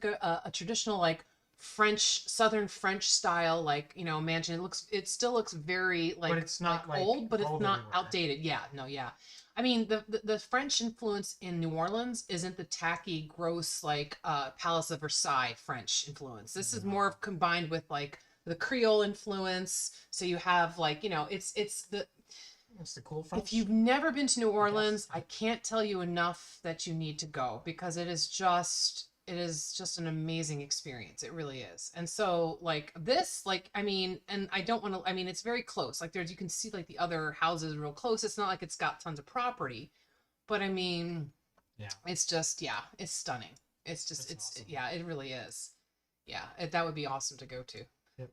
a traditional like Southern French style, like, you know, mansion. It still looks very like, but it's not like old, but it's not everywhere. outdated. Yeah, no, yeah. I mean, the French influence in New Orleans isn't the tacky, gross, like Palace of Versailles French influence. This is more combined with like the Creole influence. So you have like, you know, it's the cool French. If you've never been to New Orleans, I can't tell you enough that you need to go, because it is just an amazing experience. It really is. And so like this, like, I mean, and I don't want to, I mean, it's very close. Like you can see like the other houses real close. It's not like it's got tons of property, but I mean, yeah, it's just, yeah, it's stunning. It's just, awesome. Yeah, it really is. Yeah. That would be awesome to go to. Yep,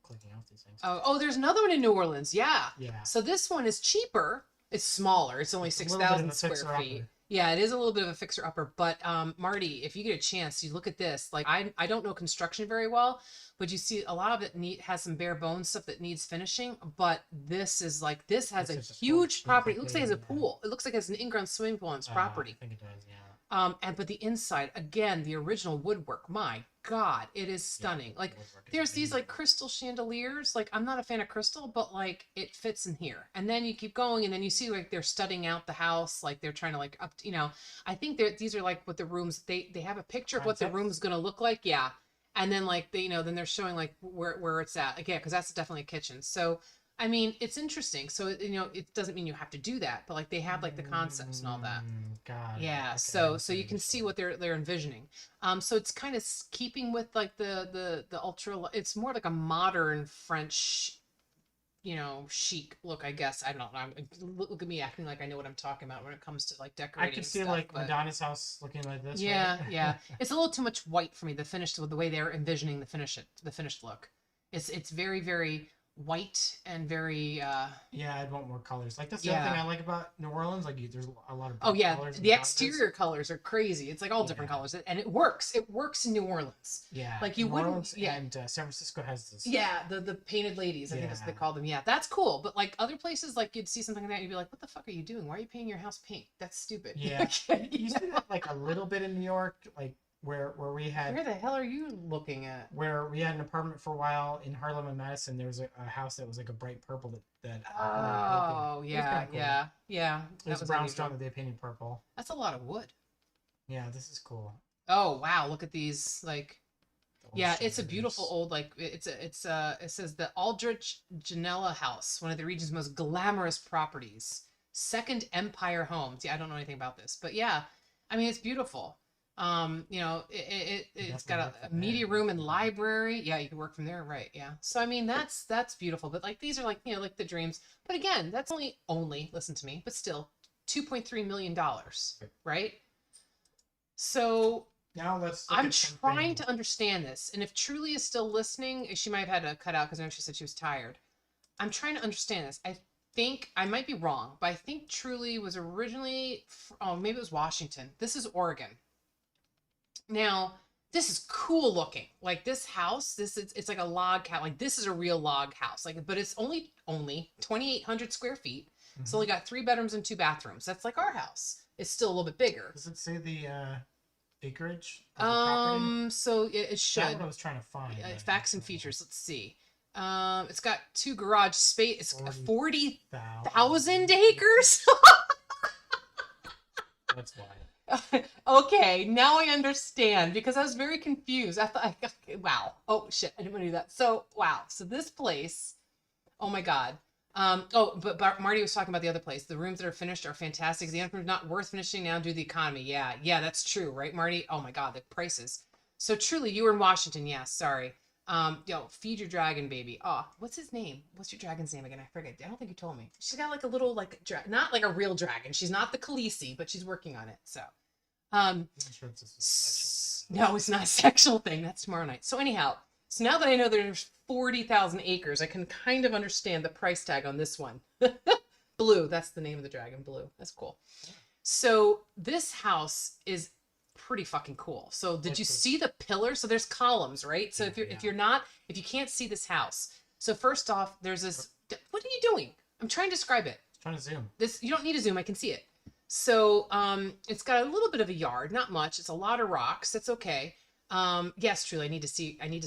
clicking off these things. Oh, there's another one in New Orleans. Yeah. Yeah. So this one is cheaper. It's smaller. It's only 6,000 square feet. Yeah, it is a little bit of a fixer-upper, but Marty, if you get a chance, you look at this. Like, I don't know construction very well, but you see a lot of it has some bare bones stuff that needs finishing, but this has a huge property. It looks like it has a pool. It looks like it has an in-ground swimming pool on its property. I think it does, yeah. But the inside, again, the original woodwork, my God, it is stunning. Yeah, like there's these like crystal chandeliers. Like, I'm not a fan of crystal, but like it fits in here. And then you keep going, and then you see like they're studying out the house, like they're trying to like up, you know, I think these are like what the rooms, they have a picture of what the room's gonna look like. Yeah. And then like they, you know, then they're showing like where it's at. Again, because that's definitely a kitchen. So I mean, it's interesting. So, you know, it doesn't mean you have to do that, but like they have like the concepts and all that. God. Yeah. Okay, so you can see what they're envisioning. So it's kind of keeping with like the ultra. It's more like a modern French, you know, chic look, I guess. I don't know. Look at me acting like I know what I'm talking about when it comes to like decorating. I can see stuff, like Madonna's house looking like this. Yeah, right? Yeah. It's a little too much white for me. The way they're envisioning the finished look. It's very, very white and very yeah, I'd want more colors. Like that's the other thing I like about New Orleans. Like there's a lot of colors. The exterior colors are crazy. It's like all different colors, and it works in New Orleans. Yeah, like you New wouldn't. Orleans and San Francisco has this. Yeah, the painted ladies, I think that's what they call them. Yeah, that's cool. But like other places, like you'd see something like that, and you'd be like, "What the fuck are you doing? Why are you painting your house pink? That's stupid." Yeah, you see that like a little bit in New York, like where we had. Where the hell are you looking at? Where we had an apartment for a while in Harlem and Madison. There was a house that was like a bright purple that oh yeah, cool. Yeah. It was a brownstone that they painted purple. That's a lot of wood. Yeah, this is cool. Oh wow, look at these like. Yeah, it's a beautiful old like it says the Aldrich Janella House, one of the region's most glamorous properties. Second Empire Homes. Yeah, I don't know anything about this, but yeah, I mean it's beautiful. You know, it's got a media room and library. Yeah, you can work from there, right? Yeah. So I mean, that's beautiful. But like these are like, you know, like the dreams. But again, that's only listen to me, but still, $2.3 million, right? So now I'm trying to understand this, and if Truly is still listening, she might have had to cut out because I know she said she was tired. I'm trying to understand this. I think I might be wrong, but I think Truly was originally maybe it was Washington. This is Oregon. Now, this is cool looking. Like this house, this is it's like a log house. Like this is a real log house. Like, but it's only 2,800 square feet. It's only got 3 bedrooms and 2 bathrooms. That's like our house. It's still a little bit bigger. Does it say the acreage of the property? So it That's should. what I was trying to find. Facts and features. Let's see. It's got 2 garage space. It's 40,000 acres. That's why. Okay, now I understand because I was very confused. I thought, okay, wow. Oh shit, I didn't want to do that. So wow. So this place, oh my god. But Marty was talking about the other place. The rooms that are finished are fantastic. The other rooms not worth finishing now due to the economy. Yeah, that's true, right, Marty? Oh my god, the prices. So truly, you were in Washington. Yeah, sorry. Feed your dragon, baby. Oh, what's his name? What's your dragon's name again? I forget. I don't think you told me. She's got like a little not like a real dragon. She's not the Khaleesi, but she's working on it. So, I'm sure it's a sexual thing. no, it's not a sexual thing. That's tomorrow night. So anyhow, so now that I know there's 40,000 acres, I can kind of understand the price tag on this one. Blue, that's the name of the dragon. Blue. That's cool. So this house is pretty fucking cool. So did you see the pillars? So there's columns, right? So if you can't see this house. So first off, there's this. What are you doing? I'm trying to describe it. Trying to zoom. This you don't need to zoom. I can see it. So it's got a little bit of a yard, not much. It's a lot of rocks. That's okay. Yes, truly, I need to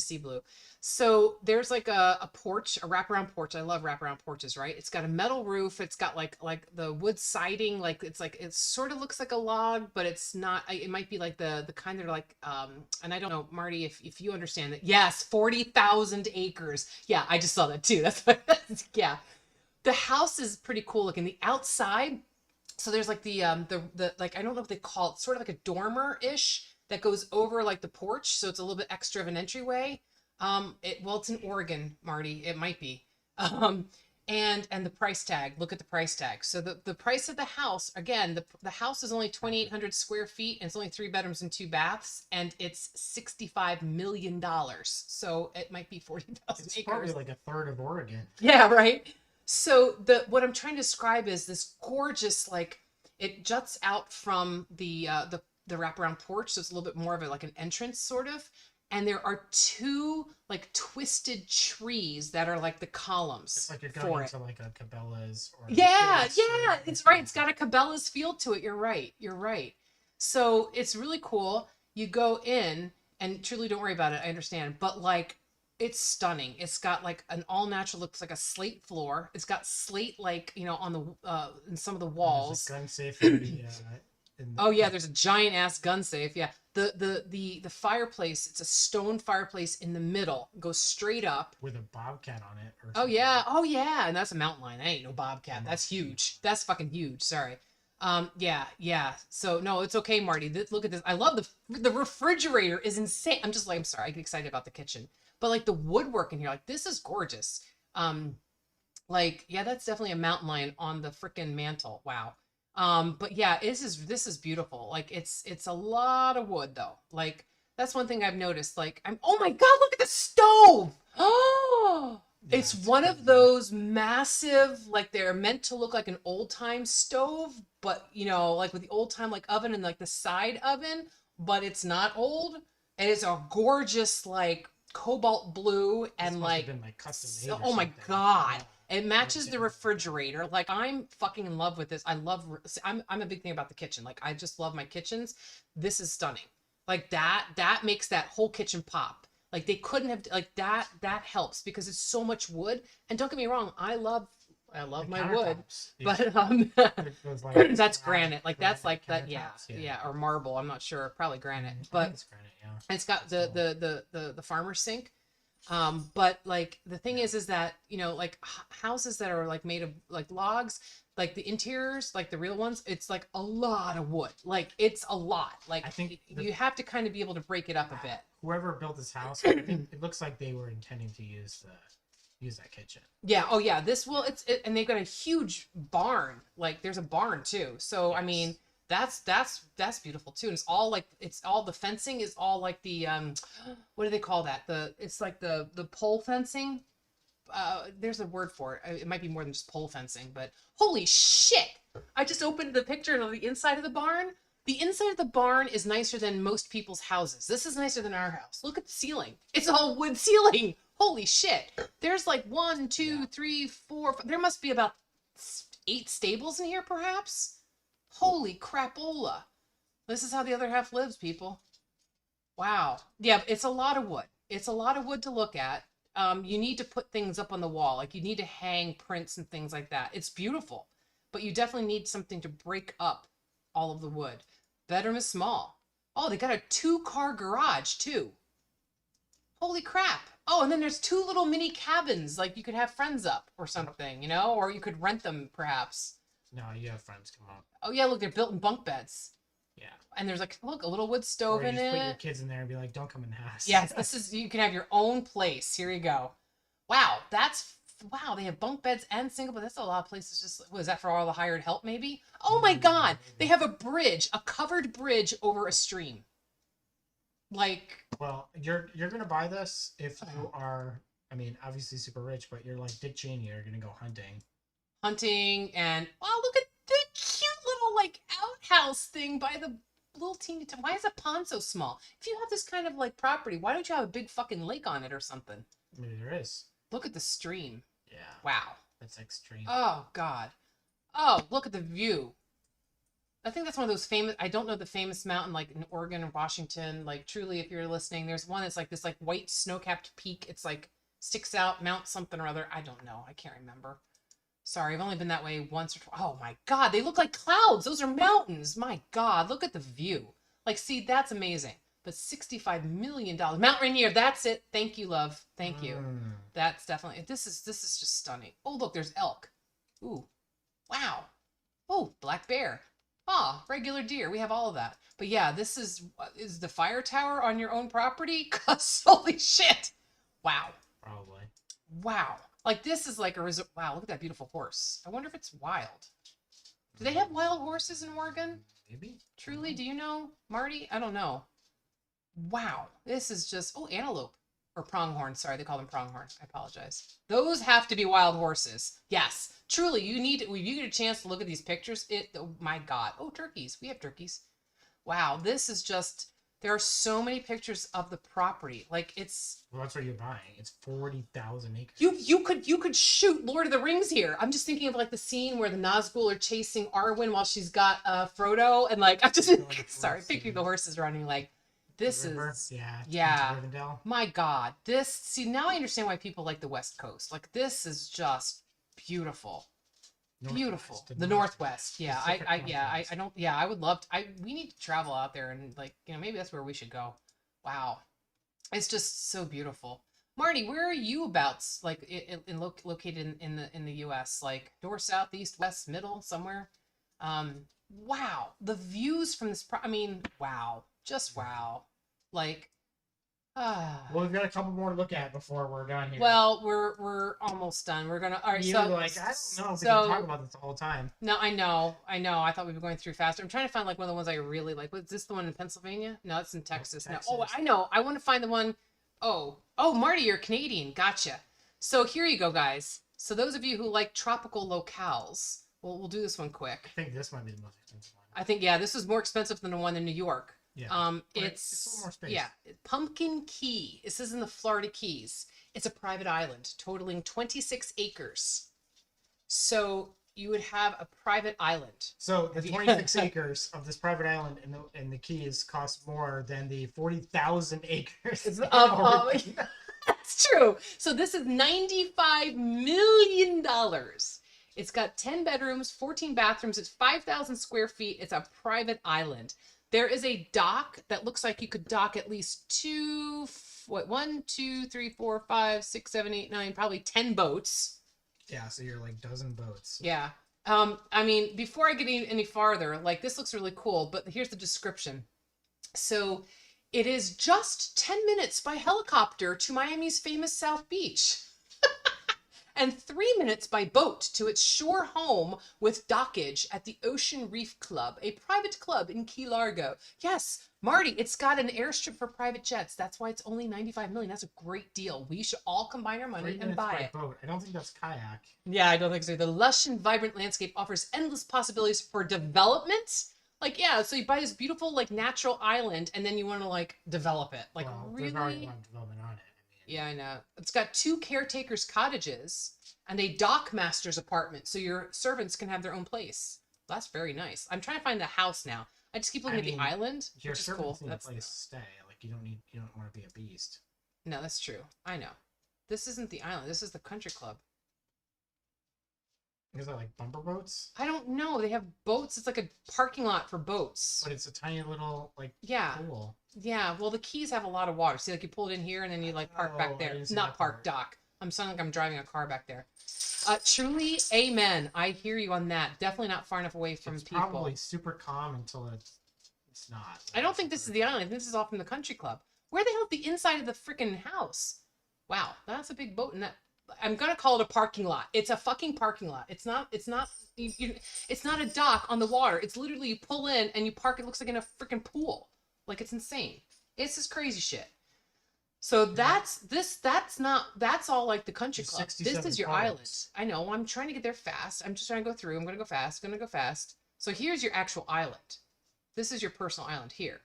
see blue. So there's like a porch, a wraparound porch. I love wraparound porches, right? It's got a metal roof. It's got like the wood siding. Like it sort of looks like a log, but it's not. It might be like the kind that are like and I don't know, Marty, if you understand that. Yes, 40,000 acres. Yeah, I just saw that too. That's what. Yeah, the house is pretty cool looking. The outside. So there's like the like I don't know what they call it, sort of like a dormer ish that goes over like the porch, so it's a little bit extra of an entryway. It's in Oregon, Marty. It might be. And the price tag. Look at the price tag. So the price of the house again. The house is only 2,800 square feet, and it's only 3 bedrooms and 2 baths, and it's $65 million. So it might be 40,000 acres. It's probably like a third of Oregon. Yeah, right. So what I'm trying to describe is this gorgeous, like it juts out from the wraparound porch, so it's a little bit more of like an entrance sort of. And there are 2 like twisted trees that are like the columns. It's like you're going into like a Cabela's or yeah, it's right. It's got a Cabela's feel to it. You're right. So it's really cool. You go in and truly don't worry about it. I understand, but like it's stunning. It's got like an all natural, looks like a slate floor. It's got slate like on the in some of the walls. There's a gun safe in the, oh yeah, there's a giant ass gun safe. Yeah, the fireplace. It's a stone fireplace in the middle. Goes straight up with a bobcat on it. Or oh yeah, and that's a mountain lion. That ain't no bobcat. That's huge. That's fucking huge. Sorry. Yeah. So no, it's okay, Marty. Look at this. I love the refrigerator is insane. I'm sorry. I get excited about the kitchen. But like the woodwork in here, like this is gorgeous. Like yeah, that's definitely a mountain lion on the freaking mantle. Wow. But yeah, this is beautiful. Like it's a lot of wood though. Like that's one thing I've noticed. Like oh my god, look at the stove. Oh, it's one of those massive, like they're meant to look like an old time stove, but like with the old time like oven and like the side oven, but it's not old. And it's a gorgeous like cobalt blue and like, custom made oh my god, it matches the refrigerator. Like I'm fucking in love with this. I'm a big thing about the kitchen. Like I just love my kitchens. This is stunning. Like that makes that whole kitchen pop. Like they couldn't have like that helps because it's so much wood. And don't get me wrong, I love my wood, but like that's granite. Like that's like that, yeah, or marble. I'm not sure, probably granite, but it's granite, yeah. It's got the farmer sink. But like the thing is that like houses that are like made of like logs, like the interiors, like the real ones, it's like a lot of wood. Like it's a lot. Like I think you have to kind of be able to break it up a bit. Whoever built this house, I think it looks like they were intending to use that kitchen. Yeah. Oh yeah. And they've got a huge barn. Like there's a barn too. So yes. I mean, that's beautiful too. And it's all the fencing is all like the what do they call that? It's like the pole fencing. There's a word for it. It might be more than just pole fencing, but holy shit! I just opened the picture of the inside of the barn. The inside of the barn is nicer than most people's houses. This is nicer than our house. Look at the ceiling. It's all wood ceiling. Holy shit. There's like 1, 2, 3, 4. There must be about 8 stables in here, perhaps. Holy crapola. This is how the other half lives, people. Wow. Yeah, it's a lot of wood. It's a lot of wood to look at. You need to put things up on the wall. Like you need to hang prints and things like that. It's beautiful, but you definitely need something to break up all of the wood. Bedroom is small. Oh, they got a 2-car garage too. Holy crap. Oh, and then there's 2 little mini cabins. Like you could have friends up or something, you know, or you could rent them perhaps. No, you have friends come up. Oh yeah, look, they're built in bunk beds. Yeah. And there's like, look, a little wood stove Or you in just it. put your kids in there and be like, don't come in the house. Yes, this is, you can have your own place. Here you go. Wow, wow, they have bunk beds and single, but that's a lot of places. Just, was that for all the hired help maybe? Oh my God, they have a bridge, a covered bridge over a stream. Like. Well, you're going to buy this if you are, I mean, obviously super rich, but you're like Dick Cheney, you're going to go hunting. Hunting and, oh, look at the cute little like outhouse thing by the little teeny town. Why is the pond so small? If you have this kind of like property, why don't you have a big fucking lake on it or something? Maybe there is. Look at the stream. Yeah. Wow. That's extreme. Oh God. Oh, look at the view. I think that's one of those famous, I don't know the famous mountain like in Oregon or Washington. Like truly, if you're listening, there's one that's like this like white snow-capped peak. It's like sticks out, Mount something or other. I don't know. I can't remember. Sorry, I've only been that way once or twice. Oh my God, they look like clouds. Those are mountains. My God, look at the view. Like, see, that's amazing. But $65 million. Mount Rainier, that's it. Thank you, love. Thank you. That's definitely, this is just stunning. Oh, look, there's elk. Ooh, wow. Oh, black bear. Ah, regular deer. We have all of that. But yeah, this is the fire tower on your own property? Cause holy shit. Wow. Probably. Wow. Like this is like a resort. Wow, look at that beautiful horse. I wonder if it's wild. Do they have wild horses in Oregon? Maybe. Truly, do you know, Marty? I don't know. Wow, this is just, oh, antelope or pronghorn. Sorry, they call them pronghorn. I apologize. Those have to be wild horses. Yes, truly, you need to, if you get a chance to look at these pictures, oh my God. Oh, turkeys. We have turkeys. Wow, this is just, there are so many pictures of the property. Like it's. Well, that's what you're buying. It's 40,000 acres. You could shoot Lord of the Rings here. I'm just thinking of like the scene where the Nazgul are chasing Arwen while she's got Frodo, and like I'm just sorry, picking the horses running. Like this is yeah. My God, this see now I understand why people like the West Coast. Like this is just beautiful. Beautiful. The Northwest. Yeah. I don't, yeah, I would love to, we need to travel out there and like, you know, maybe that's where we should go. Wow. It's just so beautiful. Marty, where are you abouts? Like located in the US, like north, south, east, west, middle, somewhere? Wow. The views from this, I mean, wow. Just wow. Like, well, we've got a couple more to look at before we're done here. well, we're almost done. We're gonna. All right. You're so like, I don't know if we can talk about this the whole time. No, I know. I thought we were going through faster. I'm trying to find like one of the ones I really like. Was this the one in Pennsylvania? No, it's in Texas. Texas. No. Oh, I know. I want to find the one. Oh, Marty, you're Canadian. Gotcha. So here you go, guys. So those of you who like tropical locales, we'll do this one quick. I think this might be the most expensive one. I think, yeah, this is more expensive than the one in New York. Yeah. It's a little more space. Yeah, Pumpkin Key. This is in the Florida Keys. It's a private island totaling 26 acres. So you would have a private island. So the 26 acres of this private island in the Keys cost more than the 40,000 acres. That's true. So this is $95 million. It's got 10 bedrooms, 14 bathrooms. It's 5,000 square feet. It's a private island. There is a dock that looks like you could dock at least 1, 2, 3, 4, 5, 6, 7, 8, 9, probably 10 boats. Yeah, so you're like dozen boats. Yeah. I mean, before I get any farther, like this looks really cool, but here's the description. So it is just 10 minutes by helicopter to Miami's famous South Beach. And 3 minutes by boat to its shore home with dockage at the Ocean Reef Club, a private club in Key Largo. Yes, Marty, it's got an airstrip for private jets. That's why it's only $95 million. That's a great deal. We should all combine our money and buy it. Boat. I don't think that's kayak. Yeah, I don't think so. The lush and vibrant landscape offers endless possibilities for development, Like, yeah, so you buy this beautiful, like, natural island, and then you want to, like, develop it. Like, Well, there's already a really? lot of development on it. I mean, Yeah, I know. It's got 2 caretakers' cottages and a dockmaster's apartment, so your servants can have their own place. That's very nice. I'm trying to find the house now. I just keep looking I at the mean, island, your which is cool. servants need a That's place to stay. Like you don't want to be a beast. no, that's true. I know. This isn't the island. This is the country club. Is that like bumper boats? I don't know. They have boats. It's like a parking lot for boats. But it's a tiny little like Yeah. pool. Yeah. Well, the Keys have a lot of water. See, like you pull it in here and then you like park Oh, back I there. didn't see Not that park, part. dock. I'm sounding like I'm driving a car back there. Truly, amen. I hear you on that. Definitely not far enough away from It's people. probably super calm until it's not. I don't think this is the island. I think this is all from the country club. Where the hell is the inside of the freaking house? Wow, that's a big boat. And that I'm gonna call it a parking lot. It's a fucking parking lot. It's not. It's not. It's not a dock on the water. It's literally you pull in and you park. It looks like in a freaking pool. Like it's insane. It's this crazy shit. So that's this. That's not. That's all like the country There's club. This 67 is your cars. island. I know. I'm trying to get there fast. I'm just trying to go through. I'm gonna go fast. Gonna go fast. So here's your actual island. This is your personal island here.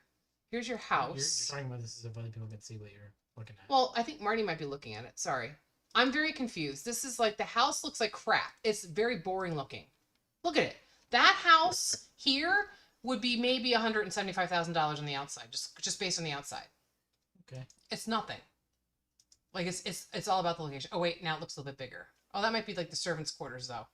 Here's your house. You're talking about this as if other people can see what you're looking at. Well, I think Marty might be looking at it. Sorry. I'm very confused. This is like the house looks like crap. It's very boring looking. Look at it. That house here would be maybe $175,000 on the outside, just based on the outside. Okay. It's nothing. Like it's all about the location. Oh wait, now it looks a little bit bigger. Oh, that might be like the servants' quarters though.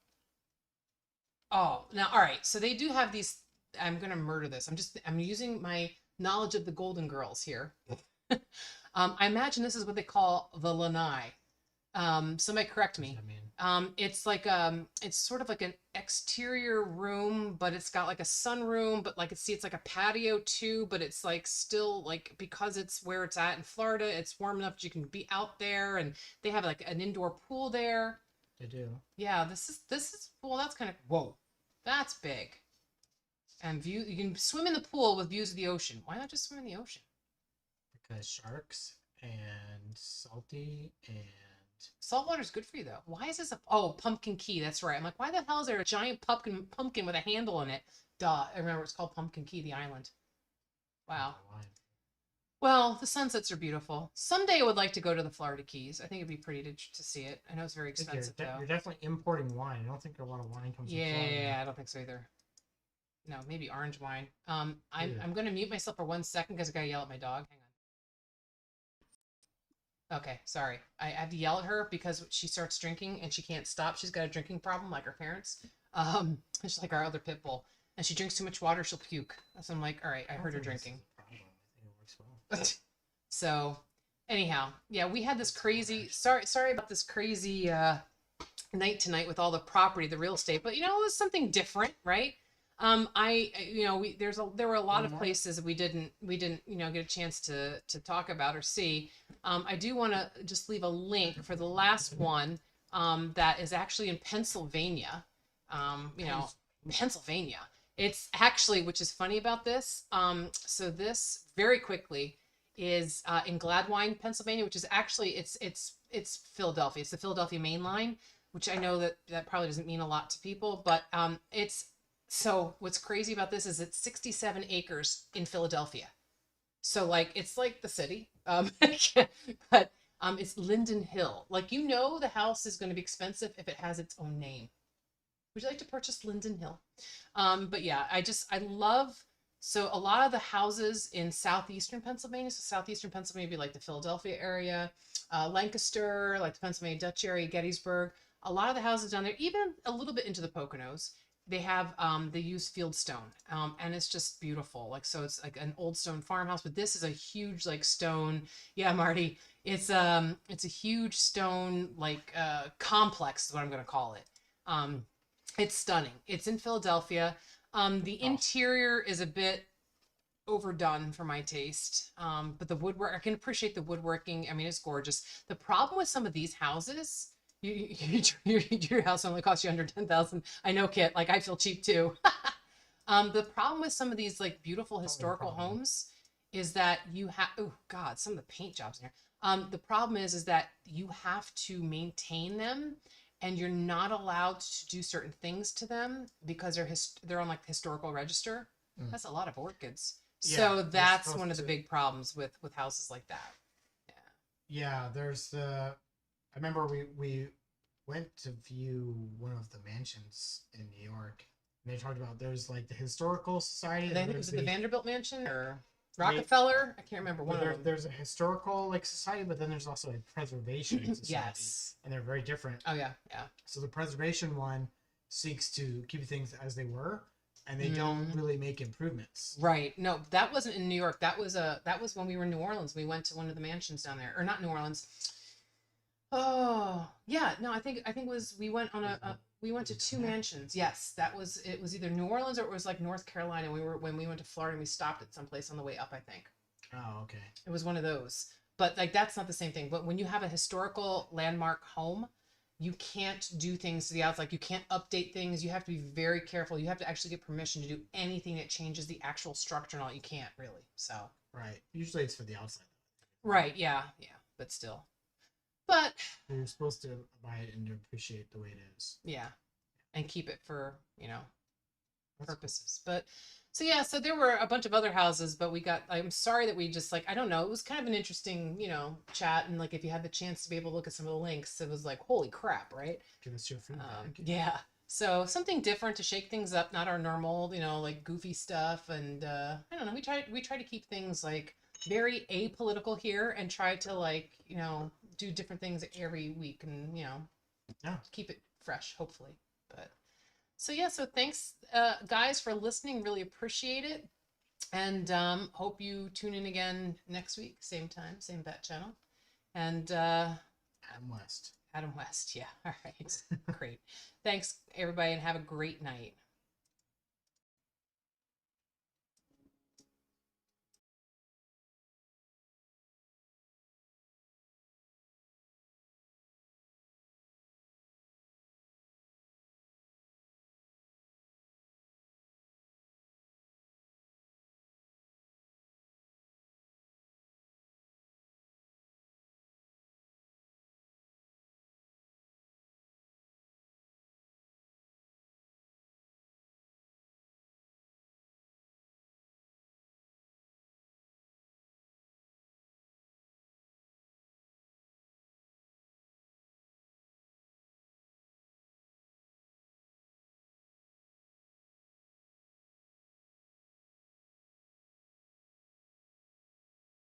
Oh, now all right. So they do have these. I'm gonna murder this. I'm using my knowledge of the Golden Girls here. I imagine this is what they call the lanai. Somebody correct me. I mean, It's like it's sort of like an exterior room, but it's got like a sunroom, but like it's like a patio too, but it's like still like because it's where it's at in Florida, it's warm enough that you can be out there, and they have like an indoor pool there. they do. Yeah, this is well, that's kind of whoa, that's big. And view you can swim in the pool with views of the ocean. Why not just swim in the ocean? Because sharks and salty and Salt water is good for you though. Why is this Pumpkin Key? That's right. I'm like, why the hell is there a giant pumpkin with a handle in it? Duh. I remember it's called Pumpkin Key, the island. Wow. wine. Well, the sunsets are beautiful. Someday I would like to go to the Florida Keys. I think it'd be pretty to see it. I know it's very I think expensive though. you're definitely importing wine. I don't think a lot of wine comes from Florida. Yeah, I don't think so either. No, maybe orange wine. I'm Yeah. gonna mute myself for 1 second because I gotta yell at my dog. Hang on. Okay, sorry. I have to yell at her because she starts drinking and she can't stop. She's got a drinking problem like her parents. Just like our other pit bull. And she drinks too much water, she'll puke. So I'm like, all right, I heard her don't think this drinking. is a problem. I think it works well. So anyhow, yeah, we had this crazy sorry about this crazy night tonight with all the property, the real estate, but you know, it was something different, right? There were a lot of places we didn't get a chance to talk about or see. I do want to just leave a link for the last one that is actually in Pennsylvania. Pennsylvania. It's actually, which is funny about this. So this very quickly is in Gladwine, Pennsylvania, which is actually it's Philadelphia. It's the Philadelphia main line, which I know that probably doesn't mean a lot to people, but so what's crazy about this is it's 67 acres in Philadelphia. So like it's like the city, but it's Linden Hill. Like the house is going to be expensive if it has its own name. Would you like to purchase Linden Hill? But yeah, I love. So a lot of the houses in southeastern Pennsylvania, so southeastern Pennsylvania would be like the Philadelphia area, Lancaster, like the Pennsylvania Dutch area, Gettysburg. A lot of the houses down there, even a little bit into the Poconos, they have they use field stone, and it's just beautiful. Like so, it's like an old stone farmhouse, but this is a huge like stone. Yeah, Marty, it's a huge stone like complex is what I'm gonna call it. It's stunning. It's in Philadelphia. The interior is a bit overdone for my taste, but the woodwork I can appreciate the woodworking. I mean, it's gorgeous. The problem with some of these houses. Your house only cost you under 10,000. I know, Kit. Like I feel cheap too. The problem with some of these like beautiful historical homes is that you have. Oh God, some of the paint jobs in here. The problem is that you have to maintain them, and you're not allowed to do certain things to them because they're on like the historical register. Mm. That's a lot of orchids. Yeah, So they're that's supposed one of the to- big problems with houses like that. Yeah. Yeah, there's the. I remember we went to view one of the mansions in New York, and they talked about there's like the historical society, And and I then think there's was it the the Vanderbilt Mansion or they, Rockefeller? I can't remember well, one of them. there's a historical like society, but then there's also a preservation society, Yes. and they're very different. Oh yeah, yeah. So the preservation one seeks to keep things as they were, and they don't Mm. really make improvements. Right. No, that wasn't in New York. That was when we were in New Orleans. We went to one of the mansions down there, or not New Orleans. Oh, yeah. No, I think it was we went on we went to two mansions. Yes, that was it was either New Orleans or it was like North Carolina. We were when we went to Florida and we stopped at some place on the way up, I think. Oh, okay. It was one of those. But like that's not the same thing. But when you have a historical landmark home, you can't do things to the outside. Like you can't update things. You have to be very careful. You have to actually get permission to do anything that changes the actual structure and all. You can't really. So Right. Usually it's for the outside. right, yeah, yeah. But still. But You're supposed to buy it and appreciate the way it is. yeah. And keep it for, That's purposes. But so yeah, so there were a bunch of other houses, but I'm sorry that we just like I don't know, it was kind of an interesting, chat, and like if you had the chance to be able to look at some of the links, it was like holy crap, right? Give us your feedback. Yeah. So something different to shake things up, not our normal, like goofy stuff, and I don't know, we try to keep things like very apolitical here and try to like, do different things every week and, Yeah. keep it fresh, hopefully. But so yeah, so thanks guys for listening, really appreciate it. And hope you tune in again next week, same time, same bat channel. And Adam West. Adam West, yeah. All right. Great. Thanks everybody and have a great night.